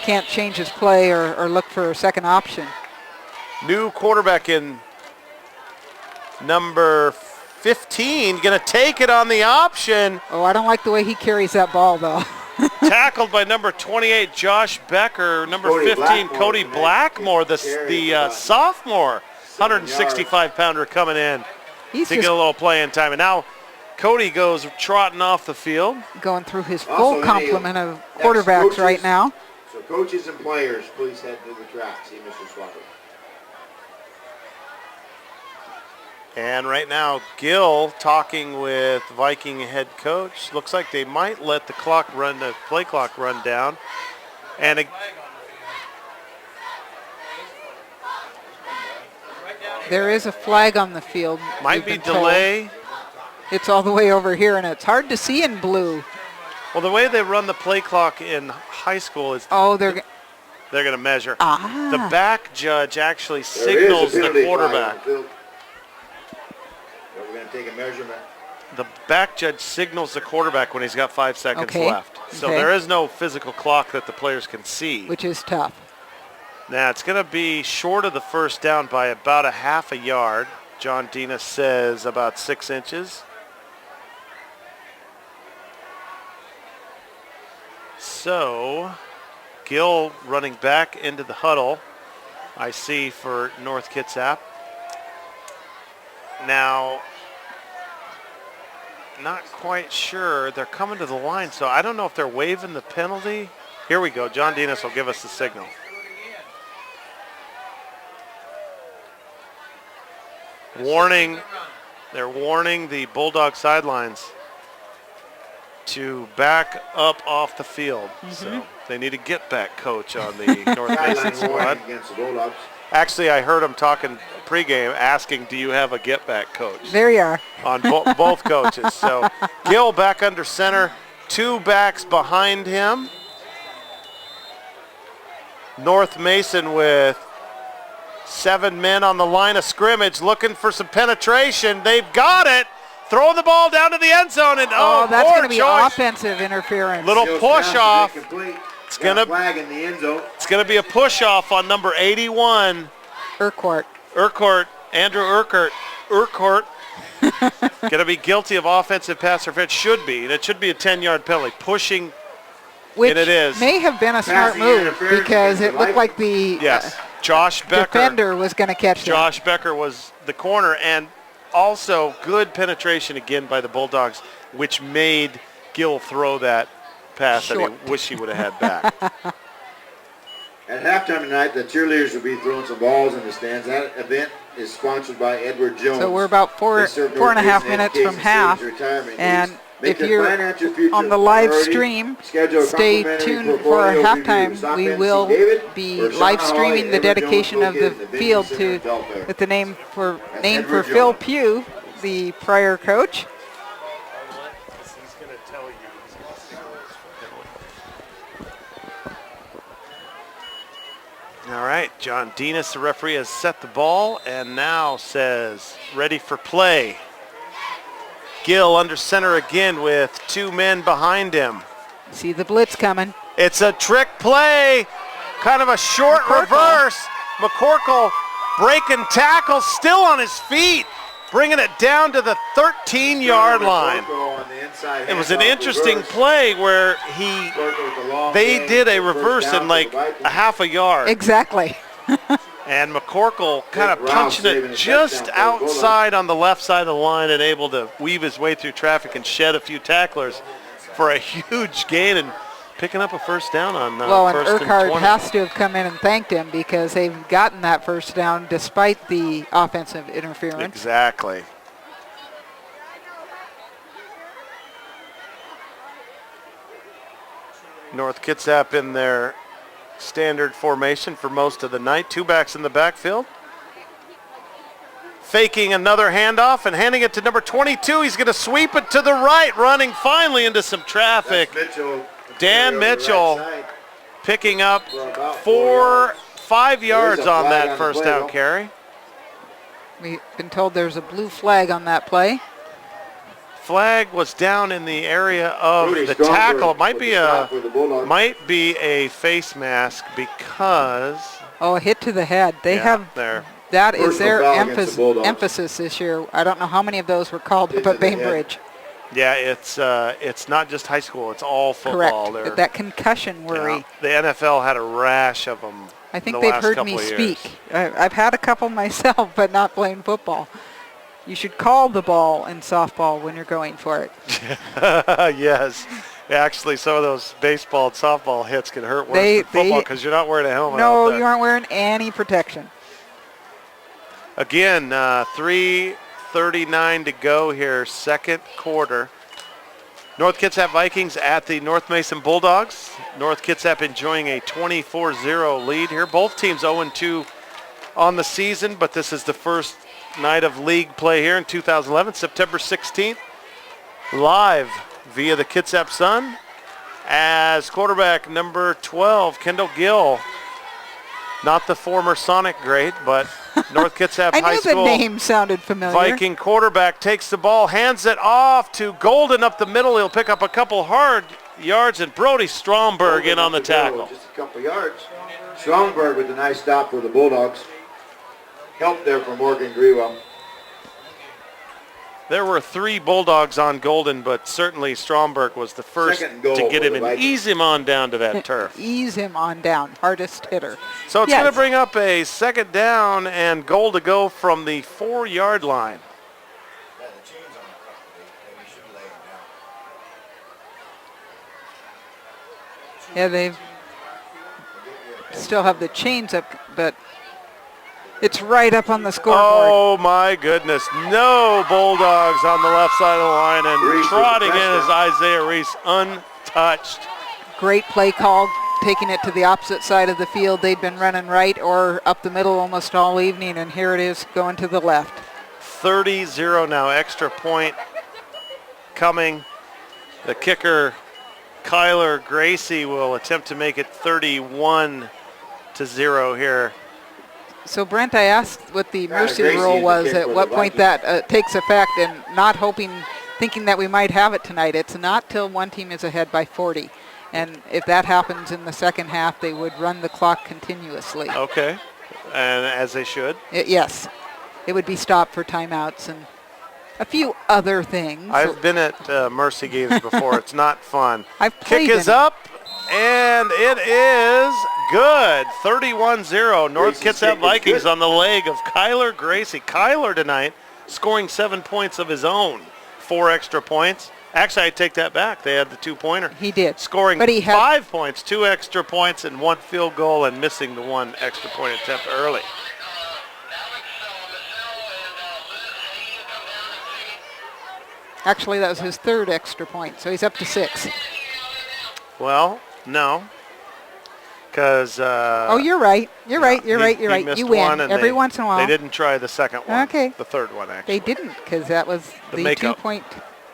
can't change his play or look for a second option. New quarterback in number 15, going to take it on the option. Oh, I don't like the way he carries that ball, though. Tackled by number 28, Josh Becker. Number 15, Cody Blackmore, the sophomore, 165-pounder coming in. He's to get a little playing time. And now Cody goes trotting off the field. Going through his full complement of quarterbacks right now. So coaches and players, please head to the track. See Mr. Swapper. And right now, Gill talking with Viking head coach. Looks like they might let the play clock run down. And there is a flag on the field. Might be delay. It's all the way over here, and it's hard to see in blue. Well, the way they run the play clock in high school is they're going to measure. Ah. The back judge actually signals the quarterback. We're going to take a measurement. The back judge signals the quarterback when he's got 5 seconds left. So Okay. there is no physical clock that the players can see. Which is tough. Now, it's going to be short of the first down by about a half a yard. John Dina says about 6 inches. So, Gill running back into the huddle, I see, for North Kitsap. Now, not quite sure. They're coming to the line, so I don't know if they're waiving the penalty. Here we go. John Dinas will give us the signal. Warning. They're warning the Bulldog sidelines to back up off the field. So they need a get-back coach on the North Mason squad. Actually, I heard him talking pregame, asking, do you have a get-back coach? There you are. On both coaches. So Gill back under center, 2 backs behind him. North Mason with 7 men on the line of scrimmage looking for some penetration. They've got it. Throwing the ball down to the end zone. And that's going to be choice. Offensive interference. Little push off. It's going to flag in the end zone. It's going to be a push off on number 81. Urquhart. Andrew Urquhart. Going to be guilty of offensive pass interference. Should be. And it should be a 10-yard penalty. Pushing. Which and it is. may have been a smart move because it looked like the Josh Becker, defender was going to catch that. Josh Becker was the corner, and also good penetration again by the Bulldogs, which made Gill throw that pass that he wished he would have had back. At halftime tonight, the cheerleaders will be throwing some balls in the stands. That event is sponsored by Edward Jones. So we're about four and a half minutes from half, and if you're on the live stream, stay tuned for our halftime. We will be live streaming the dedication of the field with the name for Phil Pugh, the prior coach. All right, John Denis, the referee, has set the ball and now says, ready for play. Gill under center again with 2 men behind him. See the blitz coming. It's a trick play, kind of a short reverse. McCorkle breaking tackle, still on his feet, bringing it down to the 13-yard line. It was an interesting play where they did a reverse in like a half a yard. Exactly. And McCorkle kind of punching it just outside on the left side of the line and able to weave his way through traffic and shed a few tacklers for a huge gain and picking up a first down on first and 20. Urquhart has to have come in and thanked him because they've gotten that first down despite the offensive interference. Exactly. North Kitsap in their standard formation for most of the night. 2 backs in the backfield. Faking another handoff and handing it to number 22. He's going to sweep it to the right, running finally into some traffic. Dan Mitchell picking up 5 yards on that first down carry. We've been told there's a blue flag on that play. Flag was down in the area of the tackle. It might be a face mask because a hit to the head. They have there. That is their emphasis this year. I don't know how many of those were called up at Bainbridge. Yeah, it's not just high school. It's all football. Correct. That concussion worry. Yeah, the NFL had a rash of them. I think they've heard me speak. I've had a couple myself, but not playing football. You should call the ball in softball when you're going for it. Yes. Actually, some of those baseball and softball hits can hurt worse than football because you're not wearing a helmet. No, you aren't wearing any protection. Again, 3:39 to go here, second quarter. North Kitsap Vikings at the North Mason Bulldogs. North Kitsap enjoying a 24-0 lead here. Both teams 0-2 on the season, but this is the first night of league play here in 2011, September 16th. Live via the Kitsap Sun as quarterback number 12, Kendall Gill. Not the former Sonic great, but North Kitsap High School. I knew the name sounded familiar. Viking quarterback takes the ball, hands it off to Golden up the middle. He'll pick up a couple hard yards, and Brody Stromberg in on the tackle. Just a couple yards. Stromberg with a nice stop for the Bulldogs. Help there from Morgan Grewell. There were 3 Bulldogs on Golden, but certainly Stromberg was the first to get him and ease him on down to that turf. Ease him on down, hardest hitter. So it's going to bring up a second down and goal to go from the 4-yard line. Yeah, they still have the chains up, but it's right up on the scoreboard. Oh, my goodness. No Bulldogs on the left side of the line, and Reese trotting in is Isaiah Reese, untouched. Great play call, taking it to the opposite side of the field. They'd been running right or up the middle almost all evening, and here it is going to the left. 30-0 now, extra point coming. The kicker, Kyler Gracie, will attempt to make it 31-0 here. So, Brent, I asked what the mercy rule was, at what point that takes effect, and not thinking that we might have it tonight. It's not till one team is ahead by 40. And if that happens in the second half, they would run the clock continuously. Okay, and as they should. Yes. It would be stopped for timeouts and a few other things. I've been at mercy games before. It's not fun. Kick is up, and it is good. 31-0. North Kitsap Vikings on the leg of Kyler Gracie. Kyler tonight scoring 7 points of his own. 4 extra points. Actually, I take that back. They had the 2-pointer. He did. Scoring but he had 5 points, 2 extra points, and 1 field goal, and missing the 1 extra point attempt early. Actually, that was his 3rd extra point, so he's up to 6. Well, no. Because oh, you're right. You're right. You're right. You win every once in a while. They didn't try the second one. Okay. The third one, actually. They didn't, because that was the makeup. 2-point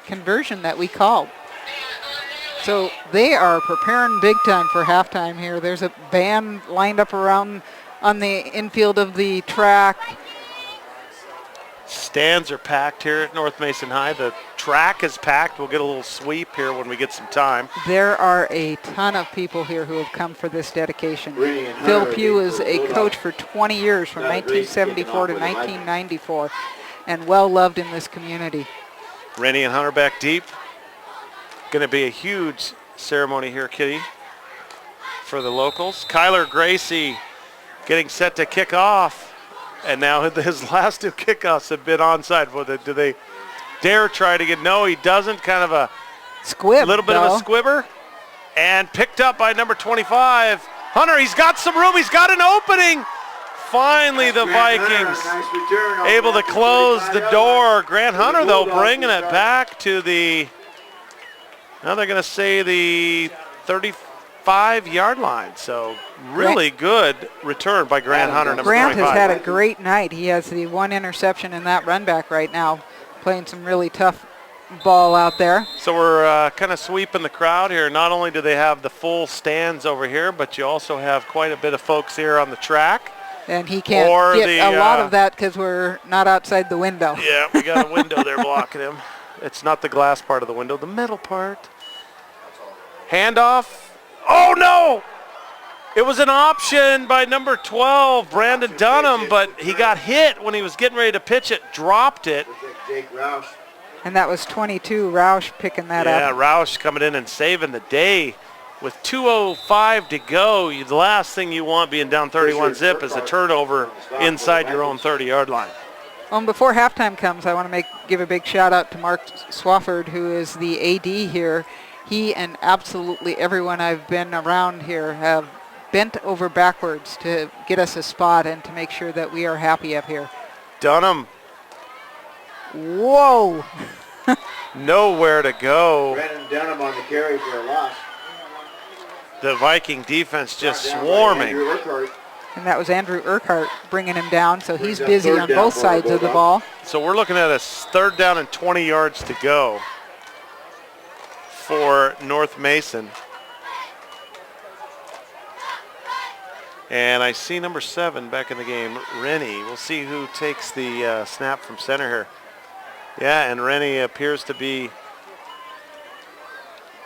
conversion that we called. So they are preparing big time for halftime here. There's a band lined up around on the infield of the track. Stands are packed here at North Mason High. The track is packed. We'll get a little sweep here when we get some time. There are a ton of people here who have come for this dedication. Phil Pugh is a coach for 20 years, from 1974 to 1994, and well loved in this community. Rennie and Hunter back deep. Going to be a huge ceremony here, Kitty, for the locals. Kyler Gracie getting set to kick off. And now his last 2 kickoffs have been onside. Do they dare try to get? No, he doesn't. Kind of a squib, little bit of a squibber. And picked up by number 25. Hunter, he's got some room. He's got an opening. Finally, the Vikings able to close the door. Grant Hunter, though, bringing it back to the, now they're going to say the 35-yard line. So really good return by Grant Hunter, number 25. Grant has had a great night. He has the 1 interception in that run back right now, playing some really tough ball out there. So we're kind of sweeping the crowd here. Not only do they have the full stands over here, but you also have quite a bit of folks here on the track. And he can't get a lot of that because we're not outside the window. Yeah, we got a window there blocking him. It's not the glass part of the window, the metal part. Handoff. Oh, no! It was an option by number 12, Brandon Dunham, but he got hit when he was getting ready to pitch it, dropped it. And that was 22, Roush picking that up. Yeah, Roush coming in and saving the day. With 2:05 to go, the last thing you want being down 31-zip is a turnover inside your own 30-yard line. Well, before halftime comes, I want to give a big shout out to Mark Swafford, who is the AD here. He and absolutely everyone I've been around here have bent over backwards to get us a spot and to make sure that we are happy up here. Dunham. Whoa. Nowhere to go. Brandon Dunham on the carry for a loss. The Viking defense just swarming. And that was Andrew Urquhart bringing him down, so he's busy on both sides of the ball. So we're looking at a 3rd down and 20 yards to go for North Mason. And I see number 7 back in the game, Rennie. We'll see who takes the snap from center here. Yeah, and Rennie appears to be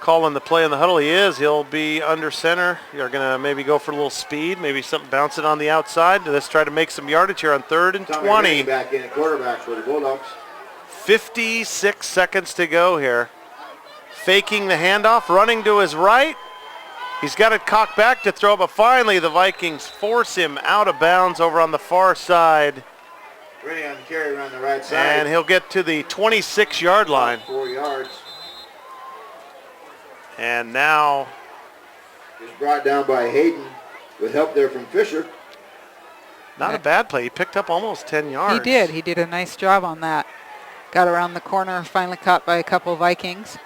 calling the play in the huddle. He is. He'll be under center. You're going to maybe go for a little speed, maybe something bouncing on the outside. Let's try to make some yardage here on 3rd and 20. Back in quarterback for the Bulldogs. 56 seconds to go here. Faking the handoff, running to his right. He's got it cocked back to throw, but finally the Vikings force him out of bounds over on the far side. Ready on the carry around the right side. And he'll get to the 26-yard line. 4 yards. And now he's brought down by Hayden with help there from Fisher. Not a bad play. He picked up almost 10 yards. He did. He did a nice job on that. Got around the corner, finally caught by a couple Vikings.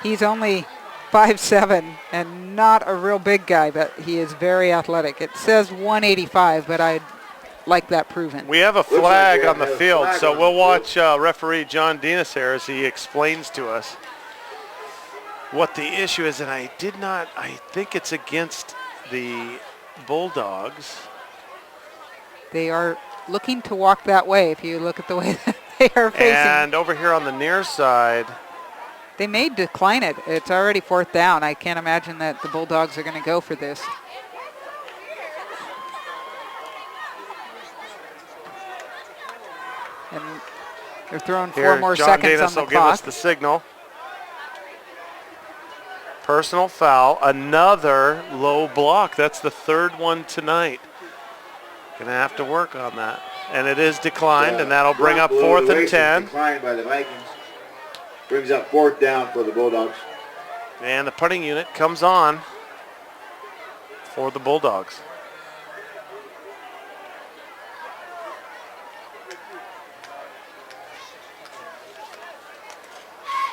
He's only 5'7" and not a real big guy, but he is very athletic. It says 185, but I'd like that proven. We have a flag on the field, so we'll watch referee John Dinas here as he explains to us what the issue is. And I think it's against the Bulldogs. They are looking to walk that way if you look at the way that they are facing. And over here on the near side, they may decline it. It's already 4th down. I can't imagine that the Bulldogs are going to go for this. And they're throwing 4 more John seconds Danis on the will give us the signal. Personal foul, another low block. That's the 3rd one tonight. Gonna have to work on that. And it is declined, and that'll bring up 4th and 10. Declined by the Vikings. Brings up 4th down for the Bulldogs. And the punting unit comes on for the Bulldogs.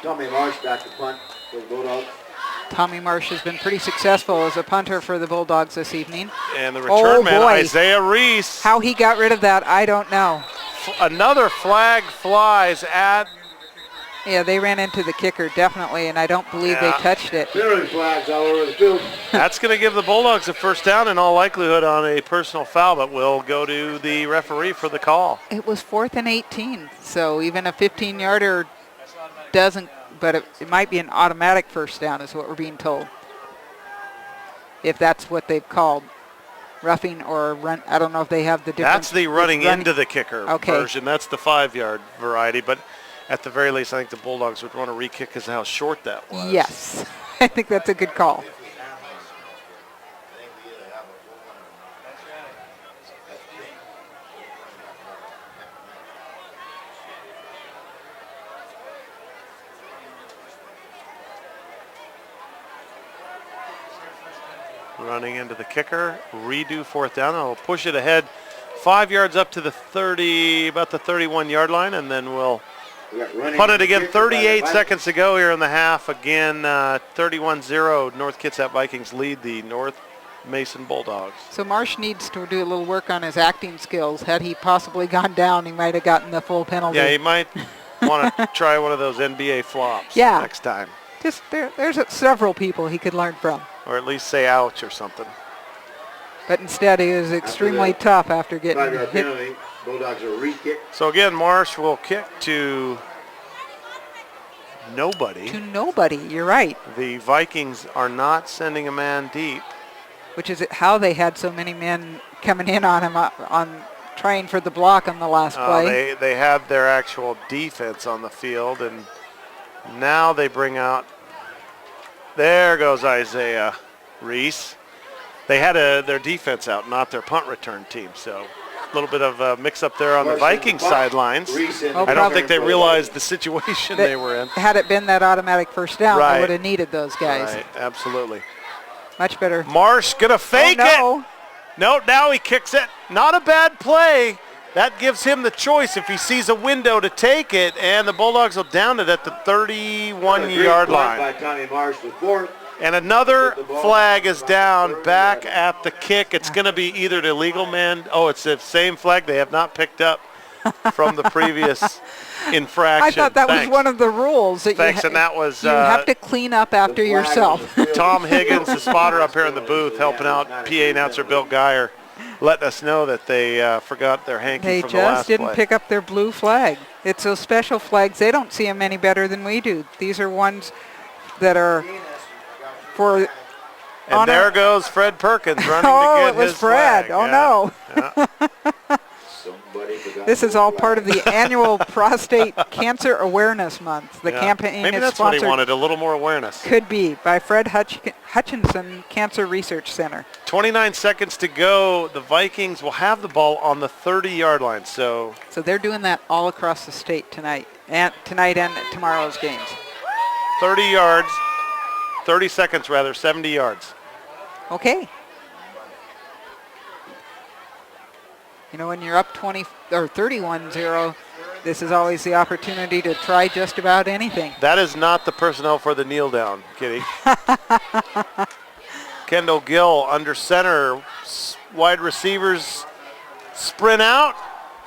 Tommy Marsh back to punt for the Bulldogs. Tommy Marsh has been pretty successful as a punter for the Bulldogs this evening. And the return man, boy. Isaiah Reese. How he got rid of that, I don't know. Another flag flies at. Yeah, they ran into the kicker, definitely, and I don't believe they touched it. Penalty flags all over the field. That's going to give the Bulldogs a first down in all likelihood on a personal foul, but we'll go to the referee for the call. It was 4th and 18, so even a 15-yarder doesn't, but it might be an automatic first down is what we're being told. If that's what they've called. Roughing or run, I don't know if they have the difference. That's the running into the kicker version. That's the 5-yard variety, but at the very least, I think the Bulldogs would want to re-kick because of how short that was. Yes, I think that's a good call. Running into the kicker, redo 4th down. I'll push it ahead 5 yards up to the 30, about the 31-yard line, and then we'll punt it again. 38 seconds to go here in the half. Again, 31-0. North Kitsap Vikings lead the North Mason Bulldogs. So Marsh needs to do a little work on his acting skills. Had he possibly gone down, he might have gotten the full penalty. Yeah, he might want to try one of those NBA flops next time. Just there's several people he could learn from. Or at least say ouch or something. But instead, he was extremely tough after getting 5-yard hit. penalty. Bulldogs will re-kick. So again, Marsh will kick to nobody. To nobody, you're right. The Vikings are not sending a man deep. Which is how they had so many men coming in on him on trying for the block on the last play. They had their actual defense on the field, and now they bring out. There goes Isaiah Reese. They had their defense out, not their punt return team. So a little bit of a mix-up there on the Vikings sidelines. I don't think they realized the situation they were in. Had it been that automatic first down, they would have needed those guys. Right, absolutely. Much better. Marsh going to fake it. No, now he kicks it. Not a bad play. That gives him the choice if he sees a window to take it, and the Bulldogs will down it at the 31-yard line. By Tommy Marsh with 4th. And another flag is down back at the kick. It's going to be either the legal man. Oh, it's the same flag they have not picked up from the previous infraction. I thought that was one of the rules. That and that was... you have to clean up after yourself. Tom Higgins, the spotter up here in the booth, helping out PA announcer Bill Geyer, letting us know that they forgot their hanky from the last play. They just didn't pick up their blue flag. It's those special flags. They don't see them any better than we do. These are ones that are for And there goes Fred Perkins running to get it was his Fred. flag. Oh, no. This is all part of the annual Prostate Cancer Awareness Month. The campaign Maybe is that's what he sponsored, wanted, a little more awareness. could be, by Fred Hutchinson Cancer Research Center. 29 seconds to go. The Vikings will have the ball on the 30-yard line. So they're doing that all across the state tonight and tomorrow's games. 30 yards, 30 seconds rather, 70 yards. Okay. You know, when you're up 20 or 31-0, this is always the opportunity to try just about anything. That is not the personnel for the kneel down, Kitty. Kendall Gill under center. Wide receivers sprint out.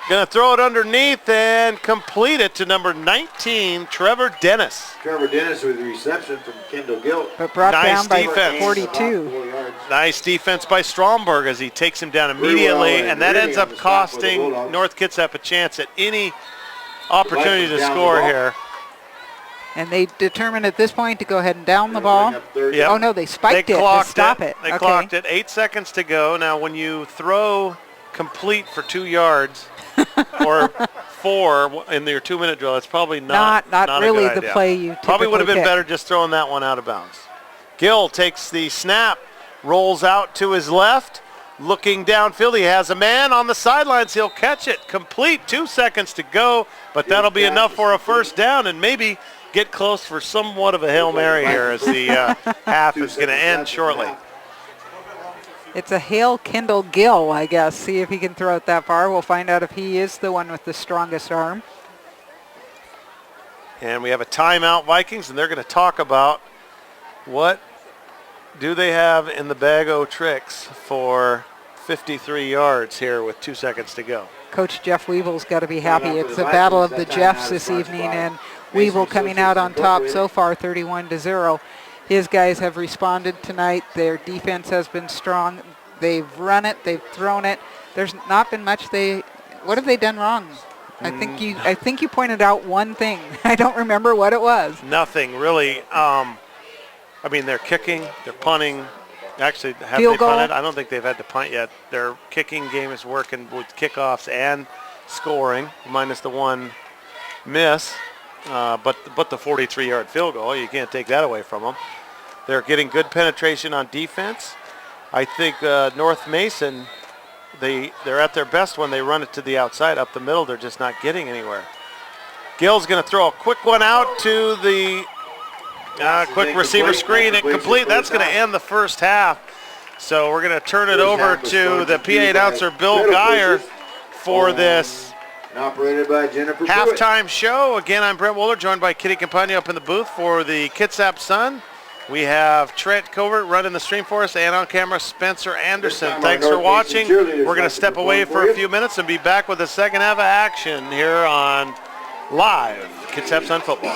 Going to throw it underneath and complete it to number 19, Trevor Dennis. Trevor Dennis with the reception from Kendall Gill. But brought Nice down by defense. 42. Nice defense by Stromberg as he takes him down immediately, and that ends up costing North Kitsap a chance at any opportunity to score here. And they determined at this point to go ahead and down the ball. Yep. Oh, no, they spiked it to stop it. They clocked it. 8 seconds to go. Now, when you throw complete for 2 yards or 4 in your 2-minute drill, that's probably not really a good the idea. play you Probably would have been pick. better just throwing that one out of bounds. Gill takes the snap, rolls out to his left, looking downfield. He has a man on the sidelines. He'll catch it complete. 2 seconds to go, but that'll be enough for a first down, and maybe get close for somewhat of a Hail Mary here as the half is going to end shortly. It's a Hale Kendall Gill, I guess. See if he can throw it that far. We'll find out if he is the one with the strongest arm. And we have a timeout, Vikings, and they're going to talk about what do they have in the bag o' tricks for 53 yards here with 2 seconds to go. Coach Jeff Weeble's got to be happy. It's a battle of the Jeffs this evening, and Weeble coming out on top so far, 31-0. His guys have responded tonight. Their defense has been strong. They've run it. They've thrown it. There's not been much. What have they done wrong? I think you pointed out one thing. I don't remember what it was. Nothing really. I mean, they're kicking, they're punting. Actually, have Field they goal? punted? I don't think they've had to punt yet. Their kicking game is working with kickoffs and scoring, minus the one miss. But the 43-yard field goal, you can't take that away from them. They're getting good penetration on defense. I think North Mason, they're at their best when they run it to the outside. Up the middle, they're just not getting anywhere. Gill's going to throw a quick one out to the quick receiver screen and complete. That's going to end the first half. So we're going to turn it over to the PA announcer, Bill Geyer, for this operated by Jennifer halftime show. Again, I'm Brent Wohler, joined by Kitty Campagna up in the booth for the Kitsap Sun. We have Trent Covert running the stream for us, and on camera, Spencer Anderson. Thanks for watching. We're going to step away for a few minutes and be back with the second half of action here on Live Kitsap Sun Football.